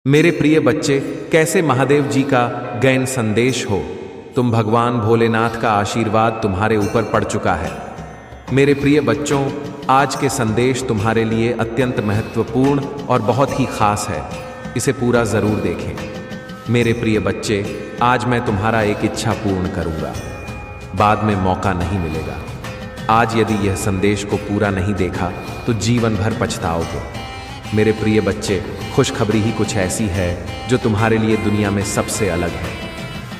मेरे प्रिय बच्चे, कैसे महादेव जी का गैन संदेश हो। तुम भगवान भोलेनाथ का आशीर्वाद तुम्हारे ऊपर पड़ चुका है। मेरे प्रिय बच्चों, आज के संदेश तुम्हारे लिए अत्यंत महत्वपूर्ण और बहुत ही खास है। इसे पूरा जरूर देखें। मेरे प्रिय बच्चे, आज मैं तुम्हारा एक इच्छा पूर्ण करूंगा। बाद में मौका नहीं मिलेगा। आज यदि यह संदेश को पूरा नहीं देखा तो जीवन भर पछताओगे। मेरे प्रिय बच्चे, खुशखबरी ही कुछ ऐसी है जो तुम्हारे लिए दुनिया में सबसे अलग है।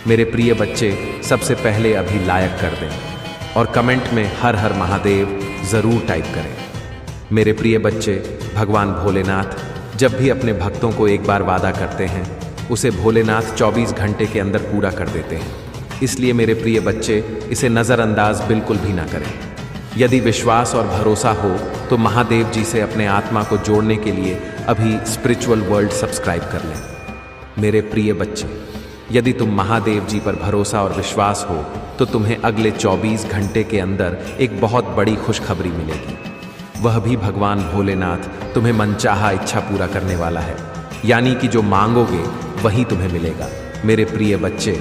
मेरे प्रिय बच्चे, सबसे पहले अभी लाइक कर दें और कमेंट में हर हर महादेव ज़रूर टाइप करें। मेरे प्रिय बच्चे, भगवान भोलेनाथ जब भी अपने भक्तों को एक बार वादा करते हैं, उसे भोलेनाथ 24 घंटे के अंदर पूरा कर देते हैं। इसलिए मेरे प्रिय बच्चे, इसे नज़रअंदाज बिल्कुल भी ना करें। यदि विश्वास और भरोसा हो तो महादेव जी से अपने आत्मा को जोड़ने के लिए अभी स्पिरिचुअल वर्ल्ड सब्सक्राइब कर लें। मेरे प्रिय बच्चे, यदि तुम महादेव जी पर भरोसा और विश्वास हो तो तुम्हें अगले 24 घंटे के अंदर एक बहुत बड़ी खुशखबरी मिलेगी। वह भी भगवान भोलेनाथ तुम्हें मनचाहा इच्छा पूरा करने वाला है, यानी कि जो मांगोगे वही तुम्हें मिलेगा। मेरे प्रिय बच्चे,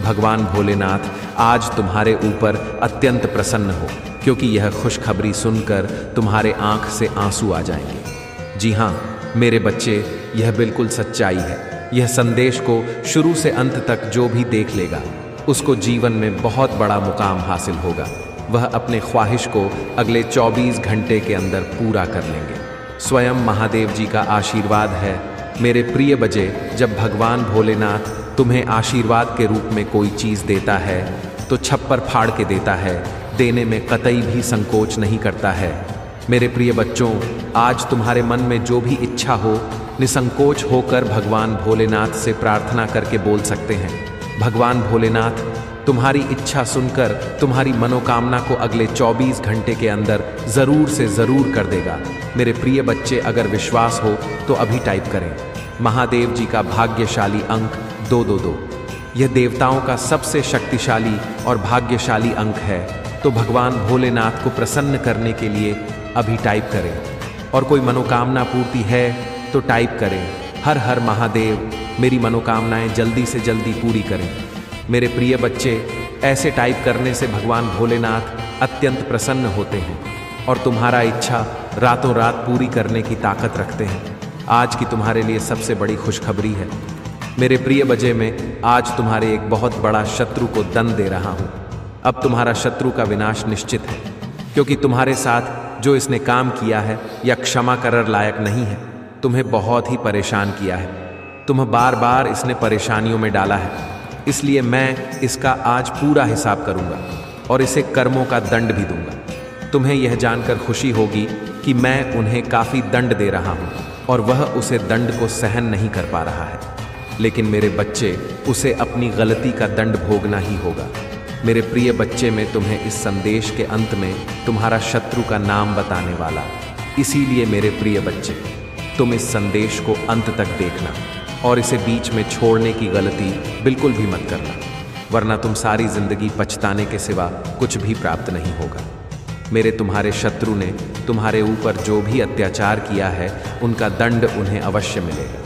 भगवान भोलेनाथ आज तुम्हारे ऊपर अत्यंत प्रसन्न हो, क्योंकि यह खुशखबरी सुनकर तुम्हारे आंख से आंसू आ जाएंगे। जी हाँ मेरे बच्चे, यह बिल्कुल सच्चाई है। यह संदेश को शुरू से अंत तक जो भी देख लेगा, उसको जीवन में बहुत बड़ा मुकाम हासिल होगा। वह अपने ख्वाहिश को अगले 24 घंटे के अंदर पूरा कर लेंगे। स्वयं महादेव जी का आशीर्वाद है। मेरे प्रिय बच्चे, जब भगवान भोलेनाथ तुम्हें आशीर्वाद के रूप में कोई चीज़ देता है तो छप्पर फाड़ के देता है, देने में कतई भी संकोच नहीं करता है। मेरे प्रिय बच्चों, आज तुम्हारे मन में जो भी इच्छा हो, निसंकोच होकर भगवान भोलेनाथ से प्रार्थना करके बोल सकते हैं। भगवान भोलेनाथ तुम्हारी इच्छा सुनकर तुम्हारी मनोकामना को अगले 24 घंटे के अंदर ज़रूर से ज़रूर कर देगा। मेरे प्रिय बच्चे, अगर विश्वास हो तो अभी टाइप करें। महादेव जी का भाग्यशाली अंक 222। यह देवताओं का सबसे शक्तिशाली और भाग्यशाली अंक है। तो भगवान भोलेनाथ को प्रसन्न करने के लिए अभी टाइप करें। और कोई मनोकामना पूर्ति है तो टाइप करें, हर हर महादेव मेरी मनोकामनाएं जल्दी से जल्दी पूरी करें। मेरे प्रिय बच्चे, ऐसे टाइप करने से भगवान भोलेनाथ अत्यंत प्रसन्न होते हैं और तुम्हारा इच्छा रातों रात पूरी करने की ताकत रखते हैं। आज की तुम्हारे लिए सबसे बड़ी खुशखबरी है। मेरे प्रिय बच्चे, में आज तुम्हारे एक बहुत बड़ा शत्रु को दंड दे रहा हूँ। अब तुम्हारा शत्रु का विनाश निश्चित है, क्योंकि तुम्हारे साथ जो इसने काम किया है या क्षमा कर लायक नहीं है। तुम्हें बहुत ही परेशान किया है, तुम्हें बार बार इसने परेशानियों में डाला है। इसलिए मैं इसका आज पूरा हिसाब करूंगा और इसे कर्मों का दंड भी दूंगा। तुम्हें यह जानकर खुशी होगी कि मैं उन्हें काफ़ी दंड दे रहा हूँ और वह उसे दंड को सहन नहीं कर पा रहा है। लेकिन मेरे बच्चे, उसे अपनी गलती का दंड भोगना ही होगा। मेरे प्रिय बच्चे, में तुम्हें इस संदेश के अंत में तुम्हारा शत्रु का नाम बताने वाला। इसीलिए मेरे प्रिय बच्चे, तुम इस संदेश को अंत तक देखना और इसे बीच में छोड़ने की गलती बिल्कुल भी मत करना, वरना तुम सारी जिंदगी पछताने के सिवा कुछ भी प्राप्त नहीं होगा। मेरे तुम्हारे शत्रु ने तुम्हारे ऊपर जो भी अत्याचार किया है, उनका दंड उन्हें अवश्य मिलेगा।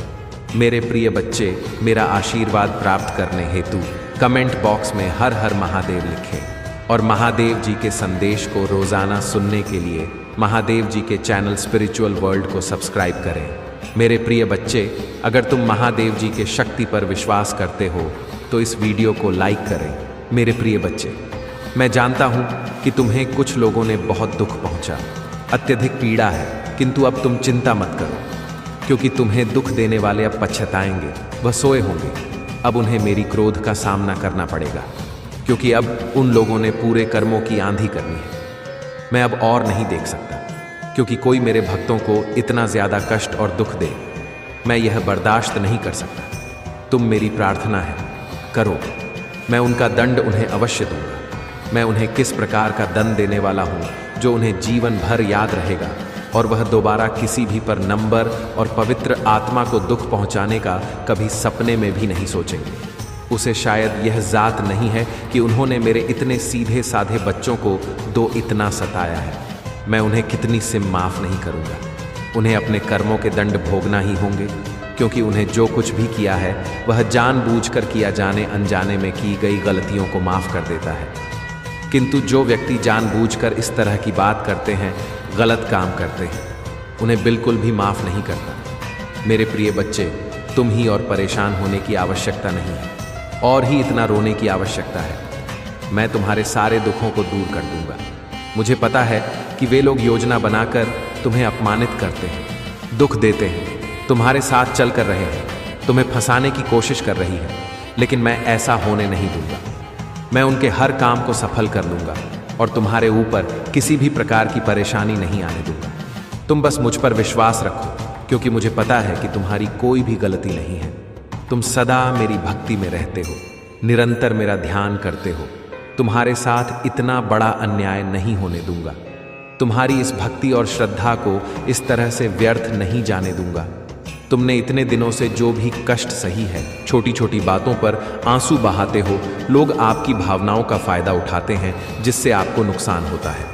मेरे प्रिय बच्चे, मेरा आशीर्वाद प्राप्त करने हेतु कमेंट बॉक्स में हर हर महादेव लिखें और महादेव जी के संदेश को रोज़ाना सुनने के लिए महादेव जी के चैनल स्पिरिचुअल वर्ल्ड को सब्सक्राइब करें। मेरे प्रिय बच्चे, अगर तुम महादेव जी के शक्ति पर विश्वास करते हो तो इस वीडियो को लाइक करें। मेरे प्रिय बच्चे, मैं जानता हूँ कि तुम्हें कुछ लोगों ने बहुत दुख पहुँचा, अत्यधिक पीड़ा है, किंतु अब तुम चिंता मत करो, क्योंकि तुम्हें दुख देने वाले अब पछताएंगे। वह सोए होंगे। अब उन्हें मेरी क्रोध का सामना करना पड़ेगा, क्योंकि अब उन लोगों ने पूरे कर्मों की आंधी करनी है। मैं अब और नहीं देख सकता, क्योंकि कोई मेरे भक्तों को इतना ज़्यादा कष्ट और दुख दे। मैं यह बर्दाश्त नहीं कर सकता। तुम मेरी प्रार्थना है, करो। मैं उनका दंड उन्हें अवश्य दूंगा। मैं उन्हें किस प्रकार का दंड देने वाला हूँ जो उन्हें जीवन भर याद रहेगा और वह दोबारा किसी भी पर नंबर और पवित्र आत्मा को दुख पहुंचाने का कभी सपने में भी नहीं सोचेंगे। उसे शायद यह जात नहीं है कि उन्होंने मेरे इतने सीधे साधे बच्चों को इतना सताया है। मैं उन्हें कितनी से माफ़ नहीं करूंगा। उन्हें अपने कर्मों के दंड भोगना ही होंगे, क्योंकि उन्हें जो कुछ भी किया है वह जानबूझकर किया, जाने अनजाने में की गई गलतियों को माफ़ कर देता है। किंतु जो व्यक्ति जानबूझकर इस तरह की बात करते हैं, गलत काम करते हैं, उन्हें बिल्कुल भी माफ़ नहीं करता। मेरे प्रिय बच्चे, तुम ही और परेशान होने की आवश्यकता नहीं है, और ही इतना रोने की आवश्यकता है। मैं तुम्हारे सारे दुखों को दूर कर दूंगा। मुझे पता है कि वे लोग योजना बनाकर तुम्हें अपमानित करते हैं, दुख देते हैं, तुम्हारे साथ चल कर रहे हैं, तुम्हें फंसाने की कोशिश कर रही है, लेकिन मैं ऐसा होने नहीं दूंगा। मैं उनके हर काम को सफल कर लूंगा और तुम्हारे ऊपर किसी भी प्रकार की परेशानी नहीं आने दूंगा। तुम बस मुझ पर विश्वास रखो, क्योंकि मुझे पता है कि तुम्हारी कोई भी गलती नहीं है। तुम सदा मेरी भक्ति में रहते हो, निरंतर मेरा ध्यान करते हो। तुम्हारे साथ इतना बड़ा अन्याय नहीं होने दूंगा। तुम्हारी इस भक्ति और श्रद्धा को इस तरह से व्यर्थ नहीं जाने दूंगा। तुमने इतने दिनों से जो भी कष्ट सही है, छोटी छोटी बातों पर आंसू बहाते हो, लोग आपकी भावनाओं का फायदा उठाते हैं, जिससे आपको नुकसान होता है।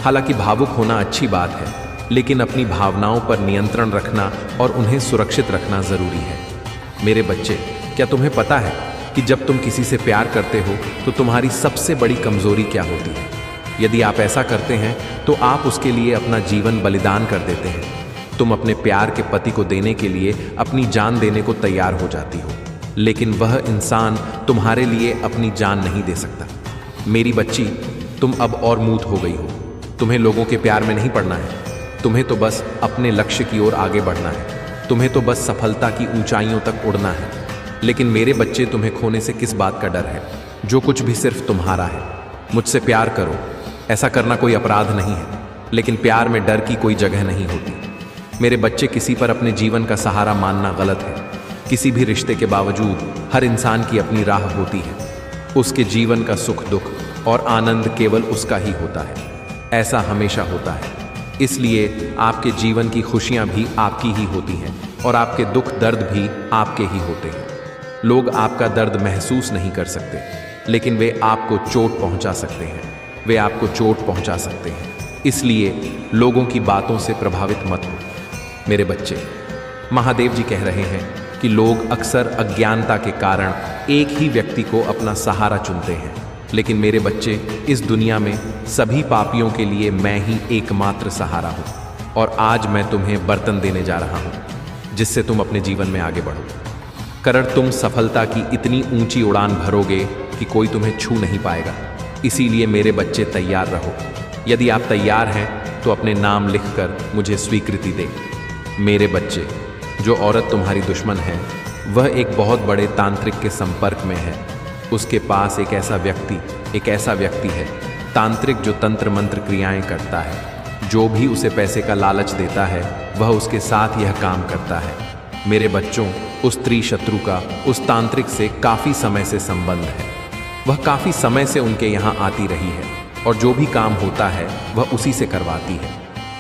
हालांकि भावुक होना अच्छी बात है, लेकिन अपनी भावनाओं पर नियंत्रण रखना और उन्हें सुरक्षित रखना जरूरी है। मेरे बच्चे, क्या तुम्हें पता है कि जब तुम किसी से प्यार करते हो तो तुम्हारी सबसे बड़ी कमजोरी क्या होती है? यदि आप ऐसा करते हैं तो आप उसके लिए अपना जीवन बलिदान कर देते हैं। तुम अपने प्यार के पति को देने के लिए अपनी जान देने को तैयार हो जाती हो, लेकिन वह इंसान तुम्हारे लिए अपनी जान नहीं दे सकता। मेरी बच्ची, तुम अब और मूत हो गई हो। तुम्हें लोगों के प्यार में नहीं पड़ना है। तुम्हें तो बस अपने लक्ष्य की ओर आगे बढ़ना है। तुम्हें तो बस सफलता की ऊंचाइयों तक उड़ना है। लेकिन मेरे बच्चे, तुम्हें खोने से किस बात का डर है? जो कुछ भी सिर्फ तुम्हारा है। मुझसे प्यार करो, ऐसा करना कोई अपराध नहीं है, लेकिन प्यार में डर की कोई जगह नहीं होती। मेरे बच्चे, किसी पर अपने जीवन का सहारा मानना गलत है। किसी भी रिश्ते के बावजूद हर इंसान की अपनी राह होती है। उसके जीवन का सुख दुख और आनंद केवल उसका ही होता है। ऐसा हमेशा होता है। इसलिए आपके जीवन की खुशियां भी आपकी ही होती हैं और आपके दुख दर्द भी आपके ही होते हैं। लोग आपका दर्द महसूस नहीं कर सकते, लेकिन वे आपको चोट पहुंचा सकते हैं। वे आपको चोट पहुंचा सकते हैं। इसलिए लोगों की बातों से प्रभावित मत हो। मेरे बच्चे, महादेव जी कह रहे हैं कि लोग अक्सर अज्ञानता के कारण एक ही व्यक्ति को अपना सहारा चुनते हैं, लेकिन मेरे बच्चे, इस दुनिया में सभी पापियों के लिए मैं ही एकमात्र सहारा हूँ। और आज मैं तुम्हें बर्तन देने जा रहा हूँ, जिससे तुम अपने जीवन में आगे बढ़ो। तुम सफलता की इतनी ऊंची उड़ान भरोगे कि कोई तुम्हें छू नहीं पाएगा। इसीलिए मेरे बच्चे, तैयार रहो। यदि आप तैयार हैं तो अपने नाम लिखकर मुझे स्वीकृति दें। मेरे बच्चे, जो औरत तुम्हारी दुश्मन है, वह एक बहुत बड़े तांत्रिक के संपर्क में है। उसके पास एक ऐसा व्यक्ति है, तांत्रिक, जो तंत्र मंत्र क्रियाएं करता है। जो भी उसे पैसे का लालच देता है, वह उसके साथ यह काम करता है। मेरे बच्चों, उस स्त्री शत्रु का उस तांत्रिक से काफी समय से संबंध है। वह काफी समय से उनके यहाँ आती रही है और जो भी काम होता है वह उसी से करवाती है।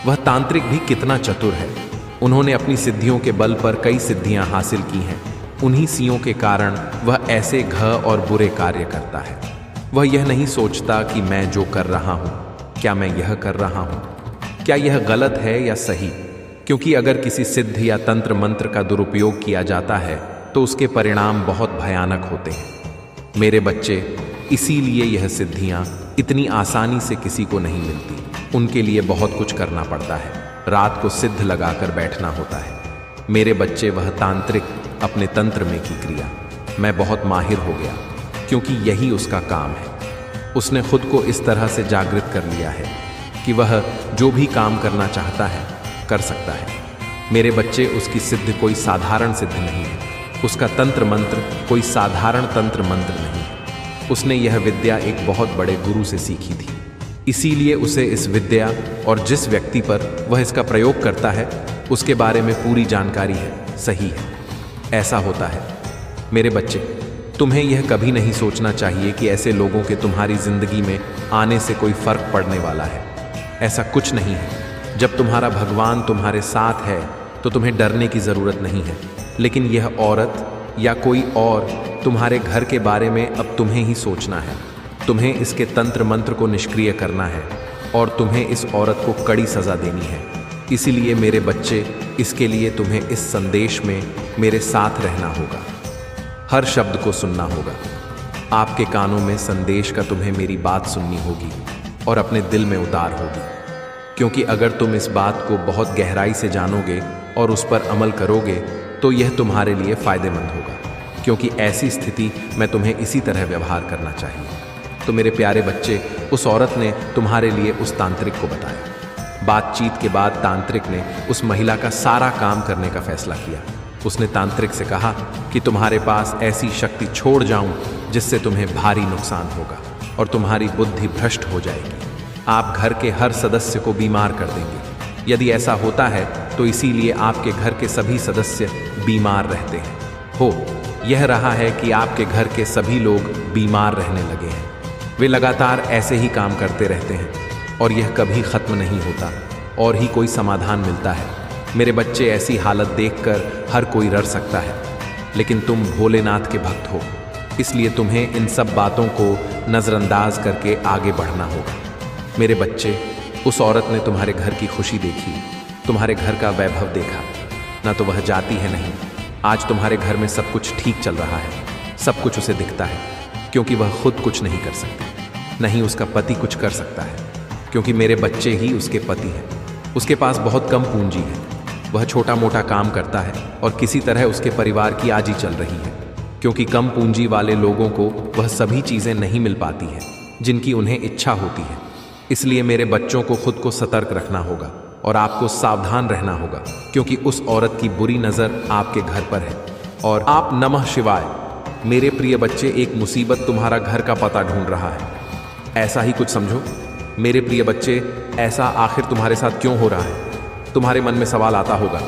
वह तांत्रिक भी कितना चतुर है। उन्होंने अपनी सिद्धियों के बल पर कई सिद्धियां हासिल की हैं। उन्हीं सियों के कारण वह ऐसे घ और बुरे कार्य करता है। वह यह नहीं सोचता कि मैं जो कर रहा हूँ, क्या मैं यह कर रहा हूँ, क्या यह गलत है या सही। क्योंकि अगर किसी सिद्ध या तंत्र मंत्र का दुरुपयोग किया जाता है तो उसके परिणाम बहुत भयानक होते हैं। मेरे बच्चे, इसीलिए यह सिद्धियां इतनी आसानी से किसी को नहीं मिलती। उनके लिए बहुत कुछ करना पड़ता है। रात को सिद्ध लगाकर बैठना होता है। मेरे बच्चे, वह तांत्रिक अपने तंत्र में की क्रिया, मैं बहुत माहिर हो गया, क्योंकि यही उसका काम है। उसने खुद को इस तरह से जागृत कर लिया है कि वह जो भी काम करना चाहता है कर सकता है। मेरे बच्चे, उसकी सिद्ध कोई साधारण सिद्ध नहीं है। उसका तंत्र मंत्र कोई साधारण तंत्र मंत्र नहीं है। उसने यह विद्या एक बहुत बड़े गुरु से सीखी थी। इसीलिए उसे इस विद्या और जिस व्यक्ति पर वह इसका प्रयोग करता है उसके बारे में पूरी जानकारी है। सही है, ऐसा होता है। मेरे बच्चे, तुम्हें यह कभी नहीं सोचना चाहिए कि ऐसे लोगों के तुम्हारी जिंदगी में आने से कोई फर्क पड़ने वाला है। ऐसा कुछ नहीं है। जब तुम्हारा भगवान तुम्हारे साथ है तो तुम्हें डरने की जरूरत नहीं है। लेकिन यह औरत या कोई और तुम्हारे घर के बारे में अब तुम्हें ही सोचना है। तुम्हें इसके तंत्र मंत्र को निष्क्रिय करना है और तुम्हें इस औरत को कड़ी सजा देनी है। इसीलिए मेरे बच्चे, इसके लिए तुम्हें इस संदेश में मेरे साथ रहना होगा। हर शब्द को सुनना होगा। आपके कानों में संदेश का तुम्हें मेरी बात सुननी होगी और अपने दिल में उतार होगी, क्योंकि अगर तुम इस बात को बहुत गहराई से जानोगे और उस पर अमल करोगे तो यह तुम्हारे लिए फायदेमंद होगा, क्योंकि ऐसी स्थिति में तुम्हें इसी तरह व्यवहार करना चाहिए। तो मेरे प्यारे बच्चे, उस औरत ने तुम्हारे लिए उस तांत्रिक को बताया। बातचीत के बाद तांत्रिक ने उस महिला का सारा काम करने का फैसला किया। उसने तांत्रिक से कहा कि तुम्हारे पास ऐसी शक्ति छोड़ जाऊं जिससे तुम्हें भारी नुकसान होगा और तुम्हारी बुद्धि भ्रष्ट हो जाएगी। आप घर के हर सदस्य को बीमार कर देंगे। यदि ऐसा होता है तो इसीलिए आपके घर के सभी सदस्य बीमार रहते हैं। यह रहा है कि आपके घर के सभी लोग बीमार रहने लगे हैं। वे लगातार ऐसे ही काम करते रहते हैं और यह कभी खत्म नहीं होता और ही कोई समाधान मिलता है। मेरे बच्चे, ऐसी हालत देखकर हर कोई डर सकता है, लेकिन तुम भोलेनाथ के भक्त हो, इसलिए तुम्हें इन सब बातों को नज़रअंदाज करके आगे बढ़ना होगा। मेरे बच्चे, उस औरत ने तुम्हारे घर की खुशी देखी, तुम्हारे घर का वैभव देखा। ना तो वह जाती है, नहीं, आज तुम्हारे घर में सब कुछ ठीक चल रहा है। सब कुछ उसे दिखता है, क्योंकि वह खुद कुछ नहीं कर सकती। नहीं उसका पति कुछ कर सकता है, क्योंकि मेरे बच्चे ही उसके पति हैं। उसके पास बहुत कम पूंजी है। वह छोटा मोटा काम करता है और किसी तरह उसके परिवार की आजी चल रही है, क्योंकि कम पूंजी वाले लोगों को वह सभी चीज़ें नहीं मिल पाती हैं जिनकी उन्हें इच्छा होती है। इसलिए मेरे बच्चों को खुद को सतर्क रखना होगा और आपको सावधान रहना होगा, क्योंकि उस औरत की बुरी नज़र आपके घर पर है। और आप नमः शिवाय। मेरे प्रिय बच्चे, एक मुसीबत तुम्हारा घर का पता ढूंढ रहा है, ऐसा ही कुछ समझो। मेरे प्रिय बच्चे, ऐसा आखिर तुम्हारे साथ क्यों हो रहा है? तुम्हारे मन में सवाल आता होगा,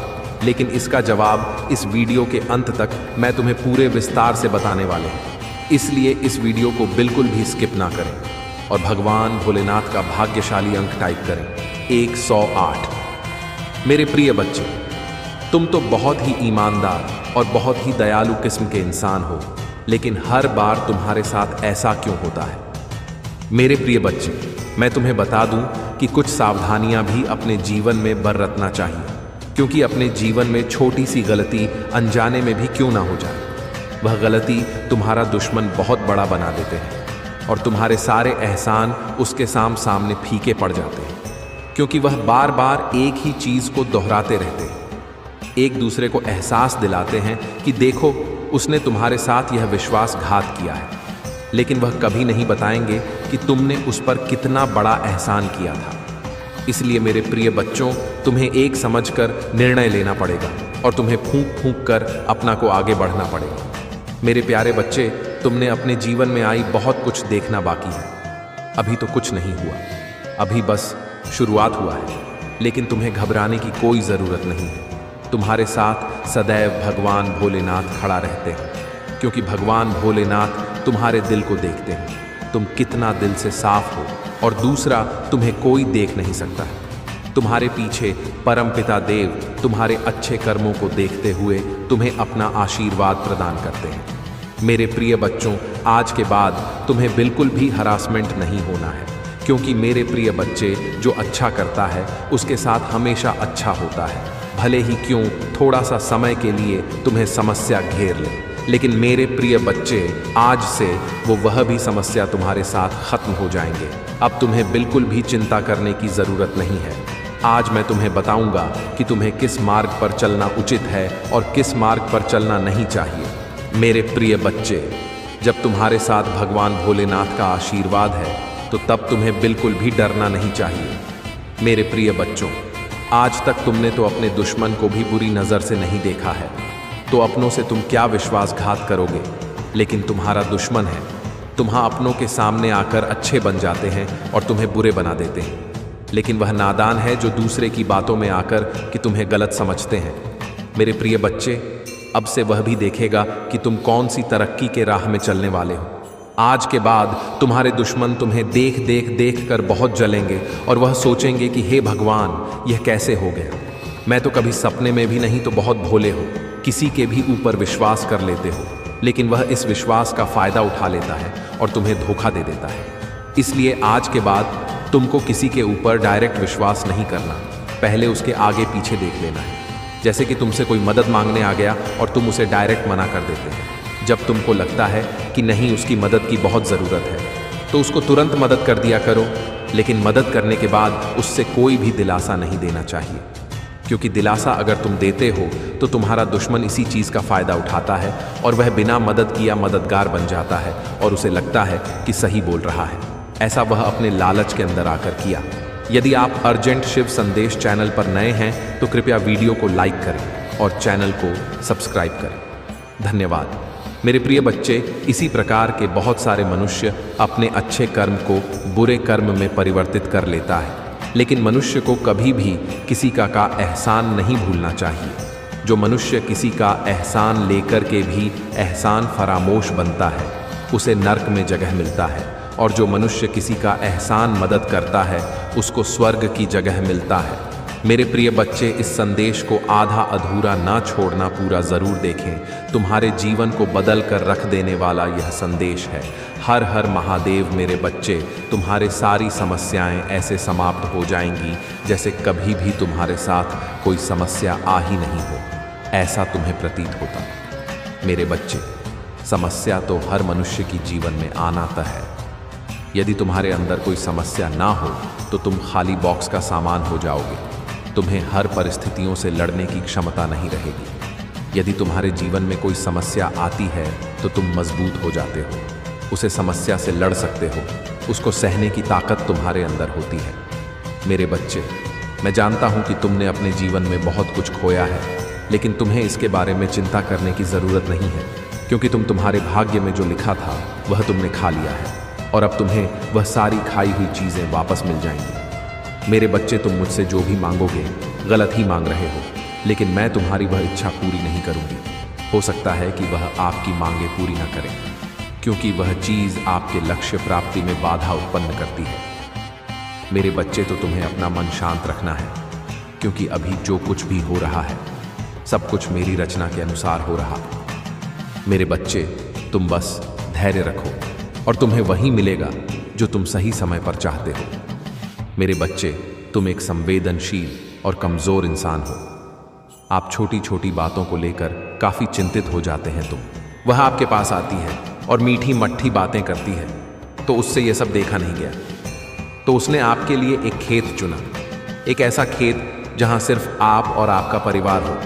लेकिन इसका जवाब इस वीडियो के अंत तक मैं तुम्हें पूरे विस्तार से बताने वाले हैं। इसलिए इस वीडियो को बिल्कुल भी स्किप ना करें और भगवान भोलेनाथ का भाग्यशाली अंक टाइप करें, 108। मेरे प्रिय बच्चे, तुम तो बहुत ही ईमानदार और बहुत ही दयालु किस्म के इंसान हो, लेकिन हर बार तुम्हारे साथ ऐसा क्यों होता है? मेरे प्रिय बच्चे, मैं तुम्हें बता दूं कि कुछ सावधानियां भी अपने जीवन में बरतना चाहिए, क्योंकि अपने जीवन में छोटी सी गलती अनजाने में भी क्यों ना हो जाए, वह गलती तुम्हारा दुश्मन बहुत बड़ा बना देते हैं और तुम्हारे सारे एहसान उसके सामने फीके पड़ जाते हैं, क्योंकि वह बार बार एक ही चीज़ को दोहराते रहते हैं। एक दूसरे को एहसास दिलाते हैं कि देखो, उसने तुम्हारे साथ यह विश्वासघात किया है, लेकिन वह कभी नहीं बताएंगे कि तुमने उस पर कितना बड़ा एहसान किया था। इसलिए मेरे प्रिय बच्चों, तुम्हें एक समझकर निर्णय लेना पड़ेगा और तुम्हें फूंक फूंक कर अपना को आगे बढ़ना पड़ेगा। मेरे प्यारे बच्चे, तुमने अपने जीवन में आई बहुत कुछ देखना बाकी है। अभी तो कुछ नहीं हुआ, अभी बस शुरुआत हुआ है, लेकिन तुम्हें घबराने की कोई ज़रूरत नहीं है। तुम्हारे साथ सदैव भगवान भोलेनाथ खड़ा रहते हैं, क्योंकि भगवान भोलेनाथ तुम्हारे दिल को देखते हैं, तुम कितना दिल से साफ हो, और दूसरा, तुम्हें कोई देख नहीं सकता है। तुम्हारे पीछे परमपिता देव तुम्हारे अच्छे कर्मों को देखते हुए तुम्हें अपना आशीर्वाद प्रदान करते हैं। मेरे प्रिय बच्चों, आज के बाद तुम्हें बिल्कुल भी हरासमेंट नहीं होना है, क्योंकि मेरे प्रिय बच्चे, जो अच्छा करता है उसके साथ हमेशा अच्छा होता है। भले ही क्यों थोड़ा सा समय के लिए तुम्हें समस्या घेर ले, लेकिन मेरे प्रिय बच्चे, आज से वह भी समस्या तुम्हारे साथ खत्म हो जाएंगे। अब तुम्हें बिल्कुल भी चिंता करने की ज़रूरत नहीं है। आज मैं तुम्हें बताऊंगा कि तुम्हें किस मार्ग पर चलना उचित है और किस मार्ग पर चलना नहीं चाहिए। मेरे प्रिय बच्चे, जब तुम्हारे साथ भगवान भोलेनाथ का आशीर्वाद है तो तब तुम्हें बिल्कुल भी डरना नहीं चाहिए। मेरे प्रिय बच्चों, आज तक तुमने तो अपने दुश्मन को भी बुरी नज़र से नहीं देखा है, तो अपनों से तुम क्या विश्वासघात करोगे? लेकिन तुम्हारा दुश्मन है, तुम्हां अपनों के सामने आकर अच्छे बन जाते हैं और तुम्हें बुरे बना देते हैं, लेकिन वह नादान है जो दूसरे की बातों में आकर कि तुम्हें गलत समझते हैं। मेरे प्रिय बच्चे, अब से वह भी देखेगा कि तुम कौन सी तरक्की के राह में चलने वाले हो। आज के बाद तुम्हारे दुश्मन तुम्हें देख कर बहुत जलेंगे और वह सोचेंगे कि हे भगवान, यह कैसे हो गया। मैं तो कभी सपने में भी नहीं तो बहुत भोले हो, किसी के भी ऊपर विश्वास कर लेते हो, लेकिन वह इस विश्वास का फ़ायदा उठा लेता है और तुम्हें धोखा दे देता है। इसलिए आज के बाद तुमको किसी के ऊपर डायरेक्ट विश्वास नहीं करना। पहले उसके आगे पीछे देख लेना है। जैसे कि तुमसे कोई मदद मांगने आ गया और तुम उसे डायरेक्ट मना कर देते हैं। जब तुमको लगता है कि नहीं, उसकी मदद की बहुत ज़रूरत है, तो उसको तुरंत मदद कर दिया करो। लेकिन मदद करने के बाद उससे कोई भी दिलासा नहीं देना चाहिए, क्योंकि दिलासा अगर तुम देते हो तो तुम्हारा दुश्मन इसी चीज़ का फ़ायदा उठाता है और वह बिना मदद किया मददगार बन जाता है और उसे लगता है कि सही बोल रहा है। ऐसा वह अपने लालच के अंदर आकर किया। यदि आप अर्जेंट शिव संदेश चैनल पर नए हैं तो कृपया वीडियो को लाइक करें और चैनल को सब्सक्राइब करें। धन्यवाद। मेरे प्रिय बच्चे, इसी प्रकार के बहुत सारे मनुष्य अपने अच्छे कर्म को बुरे कर्म में परिवर्तित कर लेता है, लेकिन मनुष्य को कभी भी किसी का एहसान नहीं भूलना चाहिए। जो मनुष्य किसी का एहसान लेकर के भी एहसान फरामोश बनता है, उसे नर्क में जगह मिलता है, और जो मनुष्य किसी का एहसान मदद करता है, उसको स्वर्ग की जगह मिलता है। मेरे प्रिय बच्चे, इस संदेश को आधा अधूरा ना छोड़ना, पूरा ज़रूर देखें। तुम्हारे जीवन को बदल कर रख देने वाला यह संदेश है। हर हर महादेव। मेरे बच्चे, तुम्हारे सारी समस्याएं ऐसे समाप्त हो जाएंगी जैसे कभी भी तुम्हारे साथ कोई समस्या आ ही नहीं हो, ऐसा तुम्हें प्रतीत होता। मेरे बच्चे, समस्या तो हर मनुष्य की जीवन में आना तय है। यदि तुम्हारे अंदर कोई समस्या ना हो तो तुम खाली बॉक्स का सामान हो जाओगे। तुम्हें हर परिस्थितियों से लड़ने की क्षमता नहीं रहेगी। यदि तुम्हारे जीवन में कोई समस्या आती है तो तुम मजबूत हो जाते हो, उसे समस्या से लड़ सकते हो, उसको सहने की ताकत तुम्हारे अंदर होती है। मेरे बच्चे, मैं जानता हूँ कि तुमने अपने जीवन में बहुत कुछ खोया है, लेकिन तुम्हें इसके बारे में चिंता करने की ज़रूरत नहीं है, क्योंकि तुम्हारे भाग्य में जो लिखा था वह तुमने खा लिया है, और अब तुम्हें वह सारी खाई हुई चीज़ें वापस मिल जाएंगी। मेरे बच्चे, तुम मुझसे जो भी मांगोगे गलत ही मांग रहे हो, लेकिन मैं तुम्हारी वह इच्छा पूरी नहीं करूंगी। हो सकता है कि वह आपकी मांगे पूरी ना करें, क्योंकि वह चीज़ आपके लक्ष्य प्राप्ति में बाधा उत्पन्न करती है। मेरे बच्चे, तो तुम्हें अपना मन शांत रखना है, क्योंकि अभी जो कुछ भी हो रहा है सब कुछ मेरी रचना के अनुसार हो रहा है। मेरे बच्चे, तुम बस धैर्य रखो और तुम्हें वही मिलेगा जो तुम सही समय पर चाहते हो। मेरे बच्चे, तुम एक संवेदनशील और कमज़ोर इंसान हो। आप छोटी छोटी बातों को लेकर काफ़ी चिंतित हो जाते हैं। वह आपके पास आती है और मीठी मट्ठी बातें करती है, तो उससे यह सब देखा नहीं गया, तो उसने आपके लिए एक खेत चुना, एक ऐसा खेत जहां सिर्फ आप और आपका परिवार हो।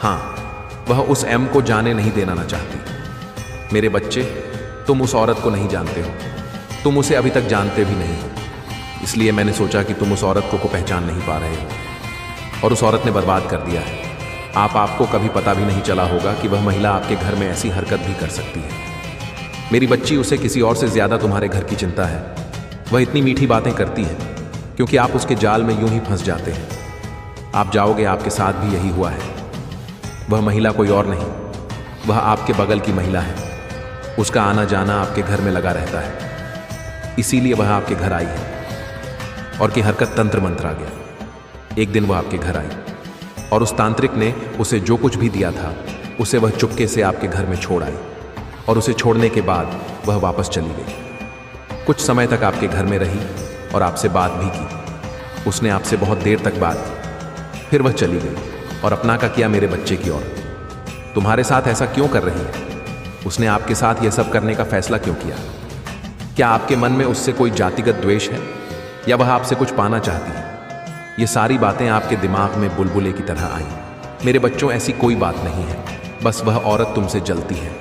हाँ, वह उस एम को जाने नहीं देना ना चाहती। मेरे बच्चे, तुम उस औरत को नहीं जानते हो, तुम उसे अभी तक जानते भी नहीं हो, इसलिए मैंने सोचा कि तुम उस औरत को पहचान नहीं पा रहे हो, और उस औरत ने बर्बाद कर दिया है। आपको कभी पता भी नहीं चला होगा कि वह महिला आपके घर में ऐसी हरकत भी कर सकती है। मेरी बच्ची, उसे किसी और से ज़्यादा तुम्हारे घर की चिंता है। वह इतनी मीठी बातें करती है क्योंकि आप उसके जाल में यूं ही फंस जाते हैं। आप जाओगे, आपके साथ भी यही हुआ है। वह महिला कोई और नहीं, वह आपके बगल की महिला है। उसका आना जाना आपके घर में लगा रहता है, इसीलिए वह आपके घर आई है, और की हरकत तंत्र मंत्र आ गया। एक दिन वह आपके घर आई और उस तांत्रिक ने उसे जो कुछ भी दिया था उसे वह चुपके से आपके घर में छोड़ आई, और उसे छोड़ने के बाद वह वापस चली गई। कुछ समय तक आपके घर में रही और आपसे बात भी की। उसने आपसे बहुत देर तक बात की, फिर वह चली गई और अपना का किया मेरे बच्चे की ओर। तुम्हारे साथ ऐसा क्यों कर रही है? उसने आपके साथ यह सब करने का फैसला क्यों किया? क्या आपके मन में उससे कोई जातिगत द्वेष है, या वह आपसे कुछ पाना चाहती है? ये सारी बातें आपके दिमाग में बुलबुले की तरह आई। मेरे बच्चों, ऐसी कोई बात नहीं है, बस वह औरत तुमसे जलती है,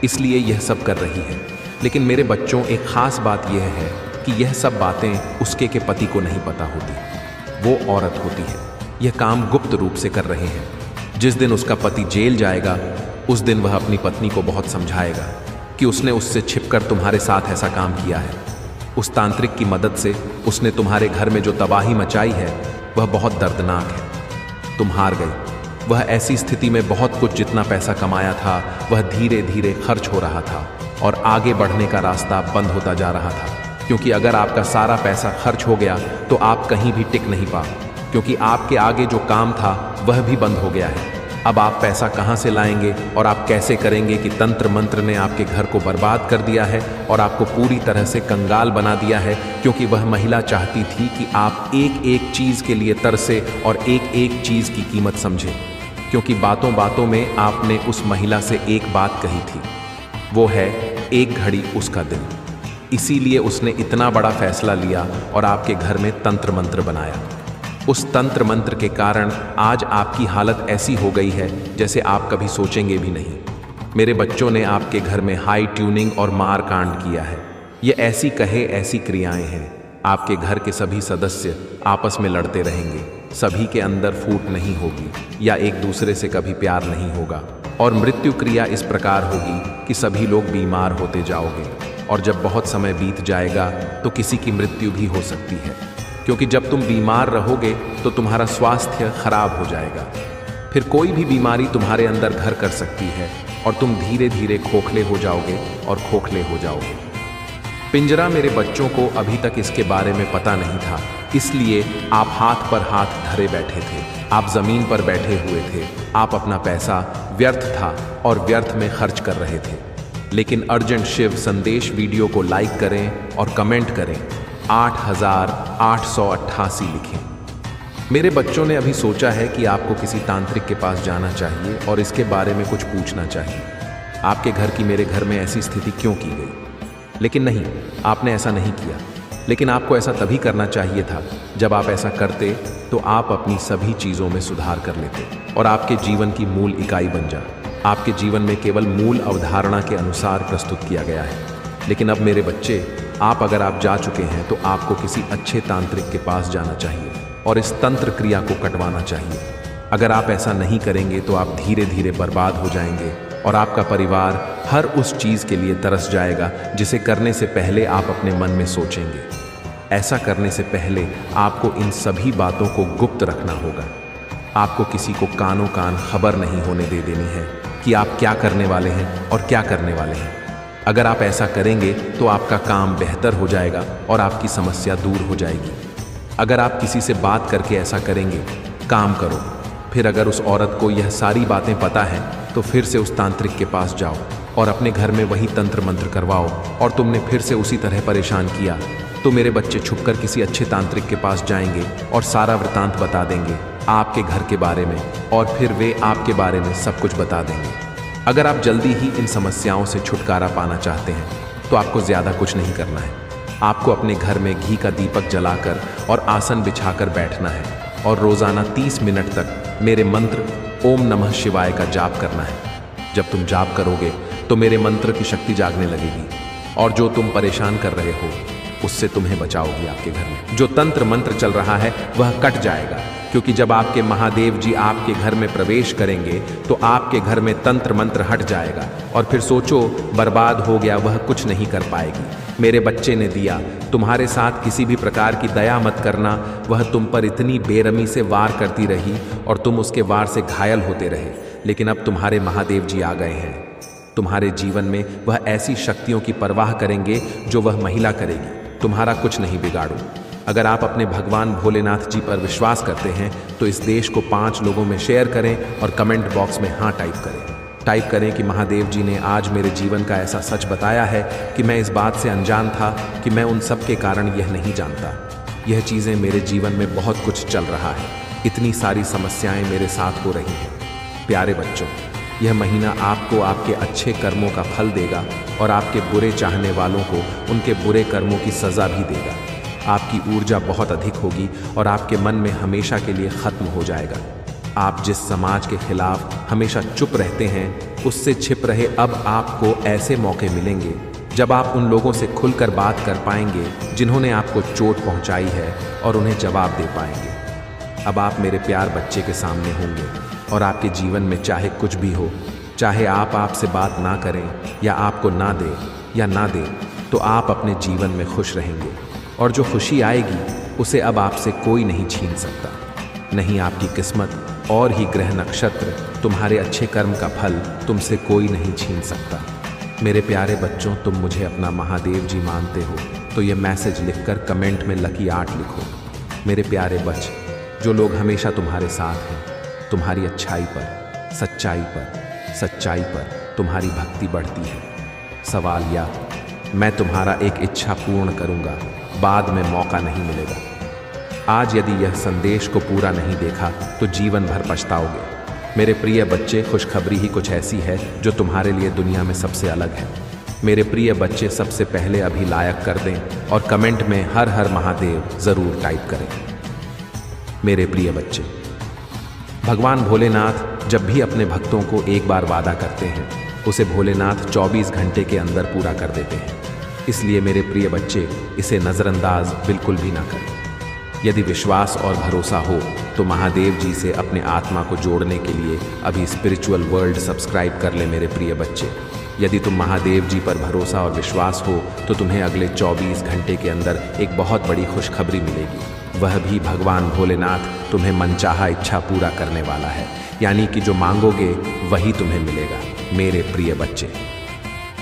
इसलिए यह सब कर रही है। लेकिन मेरे बच्चों, एक खास बात यह है कि यह सब बातें उसके के पति को नहीं पता होती। वो औरत होती है, यह काम गुप्त रूप से कर रहे हैं। जिस दिन उसका पति जेल जाएगा, उस दिन वह अपनी पत्नी को बहुत समझाएगा कि उसने उससे छिपकर तुम्हारे साथ ऐसा काम किया है। उस तांत्रिक की मदद से उसने तुम्हारे घर में जो तबाही मचाई है वह बहुत दर्दनाक है। तुम हार गई। वह ऐसी स्थिति में बहुत कुछ जितना पैसा कमाया था वह धीरे धीरे खर्च हो रहा था और आगे बढ़ने का रास्ता बंद होता जा रहा था, क्योंकि अगर आपका सारा पैसा खर्च हो गया तो आप कहीं भी टिक नहीं पाओ, क्योंकि आपके आगे जो काम था वह भी बंद हो गया है। अब आप पैसा कहाँ से लाएंगे और आप कैसे करेंगे कि तंत्र मंत्र ने आपके घर को बर्बाद कर दिया है और आपको पूरी तरह से कंगाल बना दिया है, क्योंकि वह महिला चाहती थी कि आप एक एक चीज़ के लिए तरसे और एक एक चीज़ की कीमत समझें। क्योंकि बातों बातों में आपने उस महिला से एक बात कही थी, वो है एक घड़ी उसका दिल। इसीलिए उसने इतना बड़ा फैसला लिया और आपके घर में तंत्र मंत्र बनाया। उस तंत्र मंत्र के कारण आज आपकी हालत ऐसी हो गई है जैसे आप कभी सोचेंगे भी नहीं। मेरे बच्चों ने आपके घर में हाई ट्यूनिंग और मार कांड किया है। ये ऐसी कहे ऐसी क्रियाएं हैं। आपके घर के सभी सदस्य आपस में लड़ते रहेंगे, सभी के अंदर फूट नहीं होगी या एक दूसरे से कभी प्यार नहीं होगा, और मृत्यु क्रिया इस प्रकार होगी कि सभी लोग बीमार होते जाओगे, और जब बहुत समय बीत जाएगा तो किसी की मृत्यु भी हो सकती है, क्योंकि जब तुम बीमार रहोगे तो तुम्हारा स्वास्थ्य खराब हो जाएगा। फिर कोई भी बीमारी तुम्हारे अंदर घर कर सकती है और तुम धीरे धीरे खोखले हो जाओगे और खोखले हो जाओगे। पिंजरा मेरे बच्चों को अभी तक इसके बारे में पता नहीं था, इसलिए आप हाथ पर हाथ धरे बैठे थे, आप जमीन पर बैठे हुए थे, आप अपना पैसा व्यर्थ था और व्यर्थ में खर्च कर रहे थे। लेकिन अर्जेंट शिव संदेश वीडियो को लाइक करें और कमेंट करें, 8888 लिखें। मेरे बच्चों ने अभी सोचा है कि आपको किसी तांत्रिक के पास जाना चाहिए और इसके बारे में कुछ पूछना चाहिए, आपके घर की मेरे घर में ऐसी स्थिति क्यों की गई। लेकिन नहीं, आपने ऐसा नहीं किया। लेकिन आपको ऐसा तभी करना चाहिए था जब आप ऐसा करते तो आप अपनी सभी चीज़ों में सुधार कर लेते और आपके जीवन की मूल इकाई बन जा। आपके जीवन में केवल मूल अवधारणा के अनुसार प्रस्तुत किया गया है। लेकिन अब मेरे बच्चे, अगर आप जा चुके हैं तो आपको किसी अच्छे तांत्रिक के पास जाना चाहिए और इस तंत्र क्रिया को कटवाना चाहिए। अगर आप ऐसा नहीं करेंगे तो आप धीरे धीरे बर्बाद हो जाएंगे और आपका परिवार हर उस चीज़ के लिए तरस जाएगा जिसे करने से पहले आप अपने मन में सोचेंगे। ऐसा करने से पहले आपको इन सभी बातों को गुप्त रखना होगा। आपको किसी को कानों कान खबर नहीं होने दे देनी है कि आप क्या करने वाले हैं और क्या करने वाले हैं। अगर आप ऐसा करेंगे तो आपका काम बेहतर हो जाएगा और आपकी समस्या दूर हो जाएगी। अगर आप किसी से बात करके ऐसा करेंगे, काम करो। फिर अगर उस औरत को यह सारी बातें पता है तो फिर से उस तांत्रिक के पास जाओ और अपने घर में वही तंत्र मंत्र करवाओ, और तुमने फिर से उसी तरह परेशान किया तो मेरे बच्चे छुपकर किसी अच्छे तांत्रिक के पास जाएंगे और सारा वृतांत बता देंगे आपके घर के बारे में, और फिर वे आपके बारे में सब कुछ बता देंगे। अगर आप जल्दी ही इन समस्याओं से छुटकारा पाना चाहते हैं तो आपको ज़्यादा कुछ नहीं करना है। आपको अपने घर में घी का दीपक जलाकर और आसन बिछाकर बैठना है और रोज़ाना 30 मिनट तक मेरे मंत्र ओम नमः शिवाय का जाप करना है। जब तुम जाप करोगे तो मेरे मंत्र की शक्ति जागने लगेगी और जो तुम परेशान कर रहे हो उससे तुम्हें बचाओगी। आपके घर में जो तंत्र मंत्र चल रहा है वह कट जाएगा, क्योंकि जब आपके महादेव जी आपके घर में प्रवेश करेंगे तो आपके घर में तंत्र मंत्र हट जाएगा और फिर सोचो बर्बाद हो गया, वह कुछ नहीं कर पाएगी। मेरे बच्चे ने दिया, तुम्हारे साथ किसी भी प्रकार की दया मत करना। वह तुम पर इतनी बेरहमी से वार करती रही और तुम उसके वार से घायल होते रहे, लेकिन अब तुम्हारे महादेव जी आ गए हैं। तुम्हारे जीवन में वह ऐसी शक्तियों की परवाह करेंगे जो वह महिला करेगी। तुम्हारा कुछ नहीं बिगाड़ू। अगर आप अपने भगवान भोलेनाथ जी पर विश्वास करते हैं तो इस देश को 5 लोगों में शेयर करें और कमेंट बॉक्स में हाँ टाइप करें कि महादेव जी ने आज मेरे जीवन का ऐसा सच बताया है कि मैं इस बात से अनजान था कि मैं उन सब के कारण यह नहीं जानता। यह चीज़ें मेरे जीवन में बहुत कुछ चल रहा है, इतनी सारी समस्याएं मेरे साथ हो रही हैं। प्यारे बच्चों, यह महीना आपको आपके अच्छे कर्मों का फल देगा और आपके बुरे चाहने वालों को उनके बुरे कर्मों की सज़ा भी देगा। आपकी ऊर्जा बहुत अधिक होगी और आपके मन में हमेशा के लिए ख़त्म हो जाएगा। आप जिस समाज के खिलाफ हमेशा चुप रहते हैं उससे छिप रहे अब आपको ऐसे मौके मिलेंगे जब आप उन लोगों से खुलकर बात कर पाएंगे जिन्होंने आपको चोट पहुंचाई है और उन्हें जवाब दे पाएंगे। अब आप मेरे प्यार बच्चे के सामने होंगे और आपके जीवन में चाहे कुछ भी हो, चाहे आपसे बात ना करें या आपको ना दे या ना दे, तो आप अपने जीवन में खुश रहेंगे और जो खुशी आएगी उसे अब आपसे कोई नहीं छीन सकता। नहीं आपकी किस्मत और ही ग्रह नक्षत्र, तुम्हारे अच्छे कर्म का फल तुमसे कोई नहीं छीन सकता। मेरे प्यारे बच्चों, तुम मुझे अपना महादेव जी मानते हो तो ये मैसेज लिखकर कमेंट में लकी 8 लिखो। मेरे प्यारे बच्चे, जो लोग हमेशा तुम्हारे साथ हैं, तुम्हारी अच्छाई पर सच्चाई पर तुम्हारी भक्ति बढ़ती है। सवाल या मैं तुम्हारा एक इच्छा पूर्ण करूंगा, बाद में मौका नहीं मिलेगा। आज यदि यह संदेश को पूरा नहीं देखा तो जीवन भर पछताओगे। मेरे प्रिय बच्चे, खुशखबरी ही कुछ ऐसी है जो तुम्हारे लिए दुनिया में सबसे अलग है। मेरे प्रिय बच्चे, सबसे पहले अभी लाइक कर दें और कमेंट में हर हर महादेव जरूर टाइप करें। मेरे प्रिय बच्चे, भगवान भोलेनाथ जब भी अपने भक्तों को एक बार वादा करते हैं, उसे भोलेनाथ 24 घंटे के अंदर पूरा कर देते हैं। इसलिए मेरे प्रिय बच्चे, इसे नज़रअंदाज बिल्कुल भी ना करें। यदि विश्वास और भरोसा हो तो महादेव जी से अपने आत्मा को जोड़ने के लिए अभी स्पिरिचुअल वर्ल्ड सब्सक्राइब कर ले मेरे प्रिय बच्चे। यदि तुम महादेव जी पर भरोसा और विश्वास हो तो तुम्हें अगले 24 घंटे के अंदर एक बहुत बड़ी खुशखबरी मिलेगी। वह भी भगवान भोलेनाथ तुम्हें मनचाहा इच्छा पूरा करने वाला है, यानी कि जो मांगोगे वही तुम्हें मिलेगा। मेरे प्रिय बच्चे,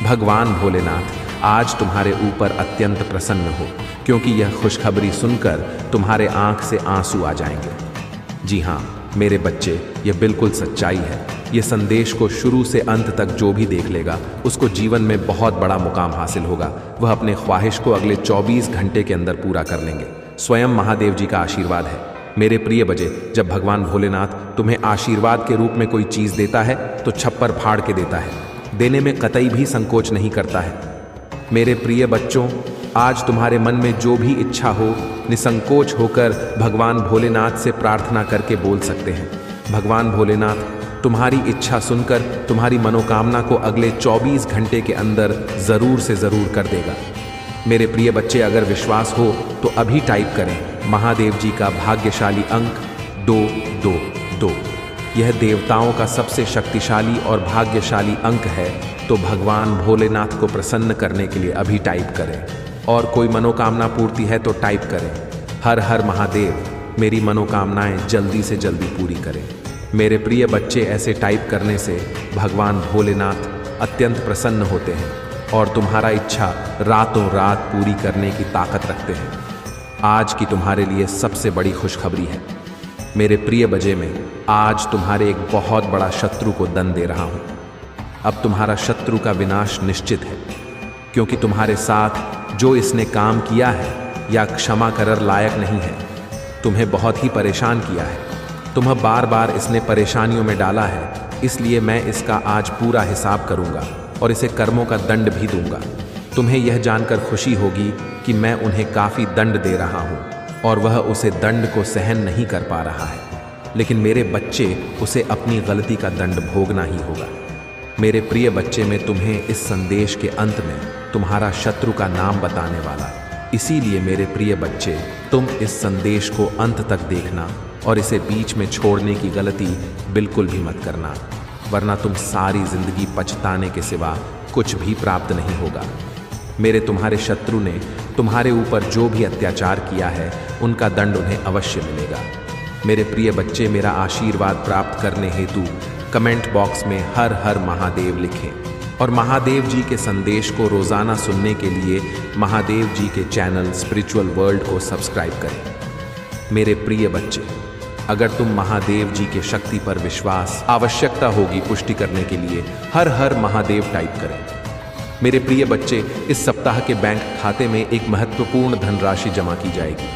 भगवान भोलेनाथ आज तुम्हारे ऊपर अत्यंत प्रसन्न हो, क्योंकि यह खुशखबरी सुनकर तुम्हारे आंख से आंसू आ जाएंगे। जी हाँ मेरे बच्चे, यह बिल्कुल सच्चाई है। ये संदेश को शुरू से अंत तक जो भी देख लेगा उसको जीवन में बहुत बड़ा मुकाम हासिल होगा। वह अपने ख्वाहिश को अगले 24 घंटे के अंदर पूरा कर लेंगे। स्वयं महादेव जी का आशीर्वाद है। मेरे प्रिय बच्चे, जब भगवान भोलेनाथ तुम्हें आशीर्वाद के रूप में कोई चीज़ देता है तो छप्पर फाड़ के देता है, देने में कतई भी संकोच नहीं करता है। मेरे प्रिय बच्चों, आज तुम्हारे मन में जो भी इच्छा हो, निसंकोच होकर भगवान भोलेनाथ से प्रार्थना करके बोल सकते हैं। भगवान भोलेनाथ तुम्हारी इच्छा सुनकर तुम्हारी मनोकामना को अगले 24 घंटे के अंदर ज़रूर से ज़रूर कर देगा। मेरे प्रिय बच्चे, अगर विश्वास हो तो अभी टाइप करें महादेव जी का भाग्यशाली अंक 222। यह देवताओं का सबसे शक्तिशाली और भाग्यशाली अंक है, तो भगवान भोलेनाथ को प्रसन्न करने के लिए अभी टाइप करें। और कोई मनोकामना पूर्ति है तो टाइप करें हर हर महादेव, मेरी मनोकामनाएं जल्दी से जल्दी पूरी करें। मेरे प्रिय बच्चे, ऐसे टाइप करने से भगवान भोलेनाथ अत्यंत प्रसन्न होते हैं और तुम्हारा इच्छा रातों रात पूरी करने की ताकत रखते हैं। आज की तुम्हारे लिए सबसे बड़ी खुशखबरी है मेरे प्रिय बजे में, आज तुम्हारे एक बहुत बड़ा शत्रु को दंड दे रहा हूं। अब तुम्हारा शत्रु का विनाश निश्चित है, क्योंकि तुम्हारे साथ जो इसने काम किया है या क्षमा करर लायक नहीं है, तुम्हें बहुत ही परेशान किया है, तुम्हें बार बार इसने परेशानियों में डाला है। इसलिए मैं इसका आज पूरा हिसाब करूंगा और इसे कर्मों का दंड भी दूंगा। तुम्हें यह जानकर खुशी होगी कि मैं उन्हें काफ़ी दंड दे रहा हूं और वह उसे दंड को सहन नहीं कर पा रहा है, लेकिन मेरे बच्चे, उसे अपनी गलती का दंड भोगना ही होगा। मेरे प्रिय बच्चे, मैं तुम्हें इस संदेश के अंत में तुम्हारा शत्रु का नाम बताने वाला। इसीलिए मेरे प्रिय बच्चे, तुम इस संदेश को अंत तक देखना और इसे बीच में छोड़ने की गलती बिल्कुल भी मत करना, वरना तुम सारी जिंदगी पछताने के सिवा कुछ भी प्राप्त नहीं होगा। मेरे तुम्हारे शत्रु ने तुम्हारे ऊपर जो भी अत्याचार किया है, उनका दंड उन्हें अवश्य मिलेगा। मेरे प्रिय बच्चे, मेरा आशीर्वाद प्राप्त करने हेतु कमेंट बॉक्स में हर हर महादेव लिखें और महादेव जी के संदेश को रोज़ाना सुनने के लिए महादेव जी के चैनल स्पिरिचुअल वर्ल्ड को सब्सक्राइब करें। मेरे प्रिय बच्चे, अगर तुम महादेव जी के शक्ति पर विश्वास, आवश्यकता होगी पुष्टि करने के लिए हर हर महादेव टाइप करें। मेरे प्रिय बच्चे, इस सप्ताह के बैंक खाते में एक महत्वपूर्ण धनराशि जमा की जाएगी।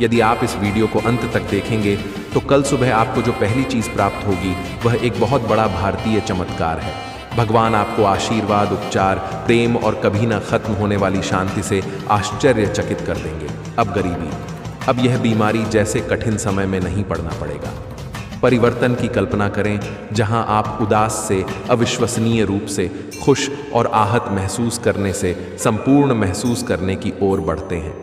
यदि आप इस वीडियो को अंत तक देखेंगे तो कल सुबह आपको जो पहली चीज़ प्राप्त होगी वह एक बहुत बड़ा भारतीय चमत्कार है। भगवान आपको आशीर्वाद, उपचार, प्रेम और कभी ना खत्म होने वाली शांति से आश्चर्यचकित कर देंगे। अब गरीबी, अब यह बीमारी जैसे कठिन समय में नहीं पड़ना पड़ेगा। परिवर्तन की कल्पना करें, जहां आप उदास से अविश्वसनीय रूप से खुश और आहत महसूस करने से संपूर्ण महसूस करने की ओर बढ़ते हैं।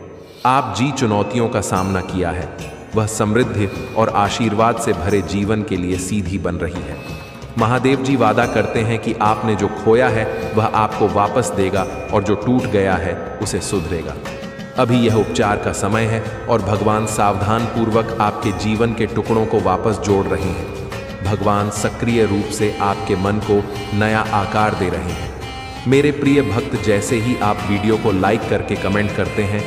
आप जी चुनौतियों का सामना किया है, वह समृद्धि और आशीर्वाद से भरे जीवन के लिए सीधी बन रही है। महादेव जी वादा करते हैं कि आपने जो खोया है वह आपको वापस देगा और जो टूट गया है उसे सुधरेगा। अभी यह उपचार का समय है और भगवान सावधान पूर्वक आपके जीवन के टुकड़ों को वापस जोड़ रहे हैं। भगवान सक्रिय रूप से आपके मन को नया आकार दे रहे हैं। मेरे प्रिय भक्त, जैसे ही आप वीडियो को लाइक करके कमेंट करते हैं,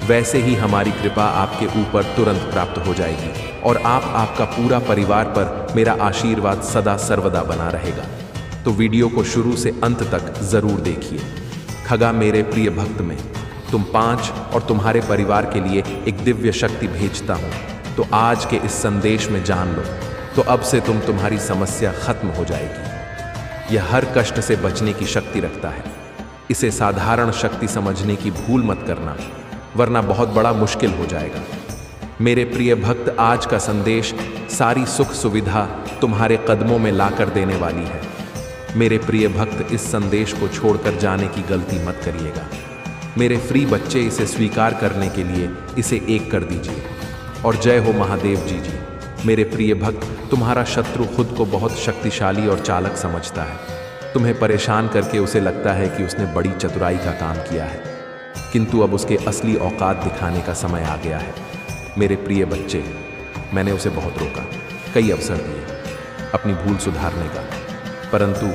वैसे ही हमारी कृपा आपके ऊपर तुरंत प्राप्त हो जाएगी। और आपका पूरा परिवार पर मेरा आशीर्वाद सदा सर्वदा बना रहेगा। तो वीडियो को शुरू से अंत तक जरूर देखिए। खगा मेरे प्रिय भक्त में तुम 5 और तुम्हारे परिवार के लिए एक दिव्य शक्ति भेजता हूँ। तो आज के इस संदेश में जान लो, तो अब से तुम्हारी समस्या खत्म हो जाएगी। यह हर कष्ट से बचने की शक्ति रखता है। इसे साधारण शक्ति समझने की भूल मत करना, वरना बहुत बड़ा मुश्किल हो जाएगा। मेरे प्रिय भक्त, आज का संदेश सारी सुख सुविधा तुम्हारे कदमों में लाकर देने वाली है। मेरे प्रिय भक्त, इस संदेश को छोड़कर जाने की गलती मत करिएगा। मेरे फ्री बच्चे, इसे स्वीकार करने के लिए इसे एक कर दीजिए और जय हो महादेव जी। मेरे प्रिय भक्त, तुम्हारा शत्रु खुद को बहुत शक्तिशाली और चालाक समझता है। तुम्हें परेशान करके उसे लगता है कि उसने बड़ी चतुराई का काम किया है, किंतु अब उसके असली औकात दिखाने का समय आ गया है। मेरे प्रिय बच्चे, मैंने उसे बहुत रोका, कई अवसर दिए अपनी भूल सुधारने का, परंतु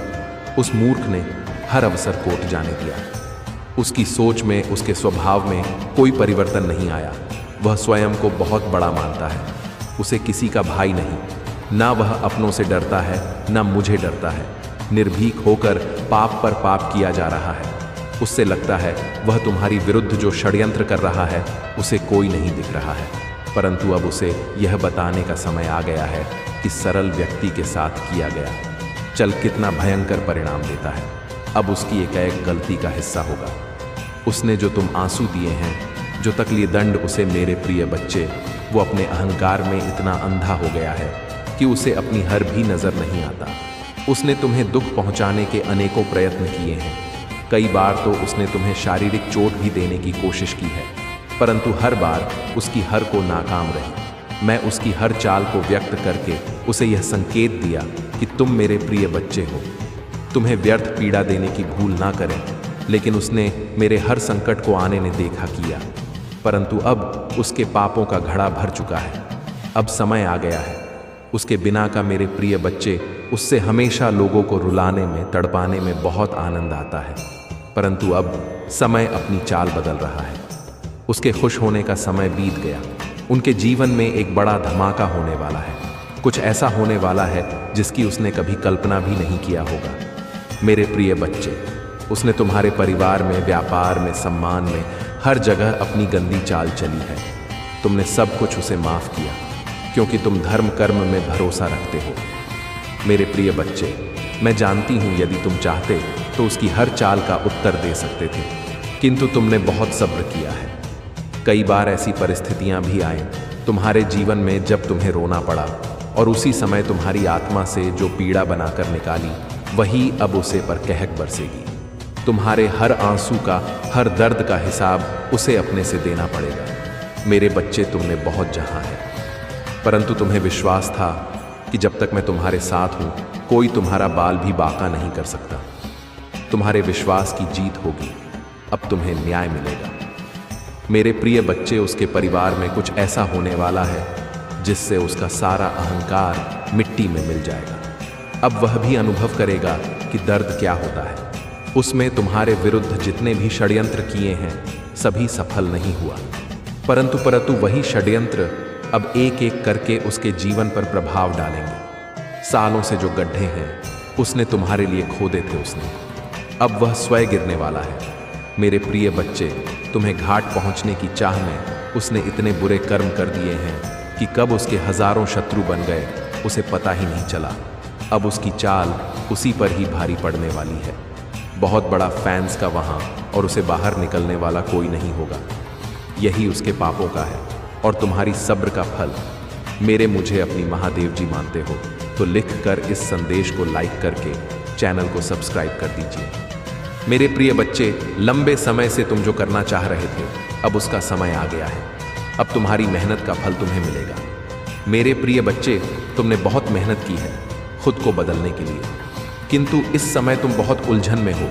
उस मूर्ख ने हर अवसर कोट जाने दिया। उसकी सोच में, उसके स्वभाव में कोई परिवर्तन नहीं आया। वह स्वयं को बहुत बड़ा मानता है। उसे किसी का भाई नहीं, ना वह अपनों से डरता है, ना मुझे डरता है। निर्भीक होकर पाप पर पाप किया जा रहा है। उससे लगता है वह तुम्हारी विरुद्ध जो षड्यंत्र कर रहा है उसे कोई नहीं दिख रहा है, परंतु अब उसे यह बताने का समय आ गया है कि सरल व्यक्ति के साथ किया गया चल कितना भयंकर परिणाम देता है। अब उसकी एक गलती का हिस्सा होगा। उसने जो तुम आंसू दिए हैं, जो तकलीफ दंड, उसे मेरे प्रिय बच्चे, वो अपने अहंकार में इतना अंधा हो गया है कि उसे अपनी हर भी नजर नहीं आता। उसने तुम्हें दुख पहुंचाने के अनेकों प्रयत्न किए हैं। कई बार तो उसने तुम्हें शारीरिक चोट भी देने की कोशिश की है, परंतु हर बार उसकी हर को नाकाम रही। मैं उसकी हर चाल को व्यक्त करके उसे यह संकेत दिया कि तुम मेरे प्रिय बच्चे हो, तुम्हें व्यर्थ पीड़ा देने की भूल ना करें, लेकिन उसने मेरे हर संकट को आने ने देखा किया, परंतु अब उसके पापों का घड़ा भर चुका है। अब समय आ गया है उसके बिना का। मेरे प्रिय बच्चे, उससे हमेशा लोगों को रुलाने में, तड़पाने में बहुत आनंद आता है, परंतु अब समय अपनी चाल बदल रहा है। उसके खुश होने का समय बीत गया। उनके जीवन में एक बड़ा धमाका होने वाला है। कुछ ऐसा होने वाला है जिसकी उसने कभी कल्पना भी नहीं किया होगा। मेरे प्रिय बच्चे, उसने तुम्हारे परिवार में, व्यापार में, सम्मान में, हर जगह अपनी गंदी चाल चली है। तुमने सब कुछ उसे माफ किया क्योंकि तुम धर्म कर्म में भरोसा रखते हो। मेरे प्रिय बच्चे, मैं जानती हूं यदि तुम चाहते तो उसकी हर चाल का उत्तर दे सकते थे, किंतु तुमने बहुत सब्र किया है। कई बार ऐसी परिस्थितियां भी आए तुम्हारे जीवन में जब तुम्हें रोना पड़ा, और उसी समय तुम्हारी आत्मा से जो पीड़ा बनाकर निकाली, वही अब उसे पर कहक बरसेगी। तुम्हारे हर आंसू का, हर दर्द का हिसाब उसे अपने से देना पड़ेगा। मेरे बच्चे, तुमने बहुत जहां है, परंतु तुम्हें विश्वास था कि जब तक मैं तुम्हारे साथ हूं, कोई तुम्हारा बाल भी बांका नहीं कर सकता। तुम्हारे विश्वास की जीत होगी। अब तुम्हें न्याय मिलेगा। मेरे प्रिय बच्चे, उसके परिवार में कुछ ऐसा होने वाला है जिससे उसका सारा अहंकार मिट्टी में मिल जाएगा। अब वह भी अनुभव करेगा कि दर्द क्या होता है। उसमें तुम्हारे विरुद्ध जितने भी षड्यंत्र किए हैं, सभी सफल नहीं हुआ, परंतु वही षड्यंत्र अब एक एक करके उसके जीवन पर प्रभाव डालेंगे। सालों से जो गड्ढे हैं उसने तुम्हारे लिए खोदे थे उसने, अब वह स्वयं गिरने वाला है। मेरे प्रिय बच्चे, तुम्हें घाट पहुंचने की चाह में उसने इतने बुरे कर्म कर दिए हैं कि कब उसके हजारों शत्रु बन गए उसे पता ही नहीं चला। अब उसकी चाल उसी पर ही भारी पड़ने वाली है। बहुत बड़ा फैंस का वहां, और उसे बाहर निकलने वाला कोई नहीं होगा। यही उसके पापों का है और तुम्हारी सब्र का फल। मेरे मुझे अपनी महादेव जी मानते हो तो लिख कर इस संदेश को लाइक करके चैनल को सब्सक्राइब कर दीजिए। मेरे प्रिय बच्चे, लंबे समय से तुम जो करना चाह रहे थे, अब उसका समय आ गया है। अब तुम्हारी मेहनत का फल तुम्हें मिलेगा। मेरे प्रिय बच्चे, तुमने बहुत मेहनत की है खुद को बदलने के लिए, किंतु इस समय तुम बहुत उलझन में हो,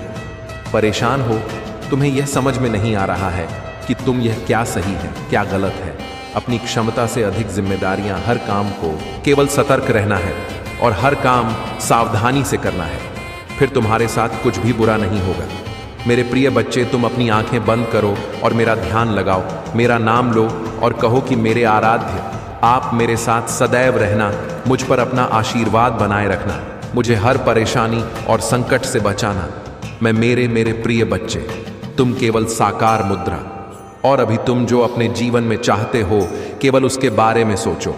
परेशान हो। तुम्हें यह समझ में नहीं आ रहा है कि तुम यह क्या सही है, क्या गलत है। अपनी क्षमता से अधिक जिम्मेदारियां, हर काम को केवल सतर्क रहना है और हर काम सावधानी से करना है, फिर तुम्हारे साथ कुछ भी बुरा नहीं होगा। मेरे प्रिय बच्चे, तुम अपनी आंखें बंद करो और मेरा ध्यान लगाओ, मेरा नाम लो और कहो कि मेरे आराध्य आप मेरे साथ सदैव रहना, मुझ पर अपना आशीर्वाद बनाए रखना, मुझे हर परेशानी और संकट से बचाना। मैं मेरे प्रिय बच्चे, तुम केवल साकार मुद्रा, और अभी तुम जो अपने जीवन में चाहते हो केवल उसके बारे में सोचो।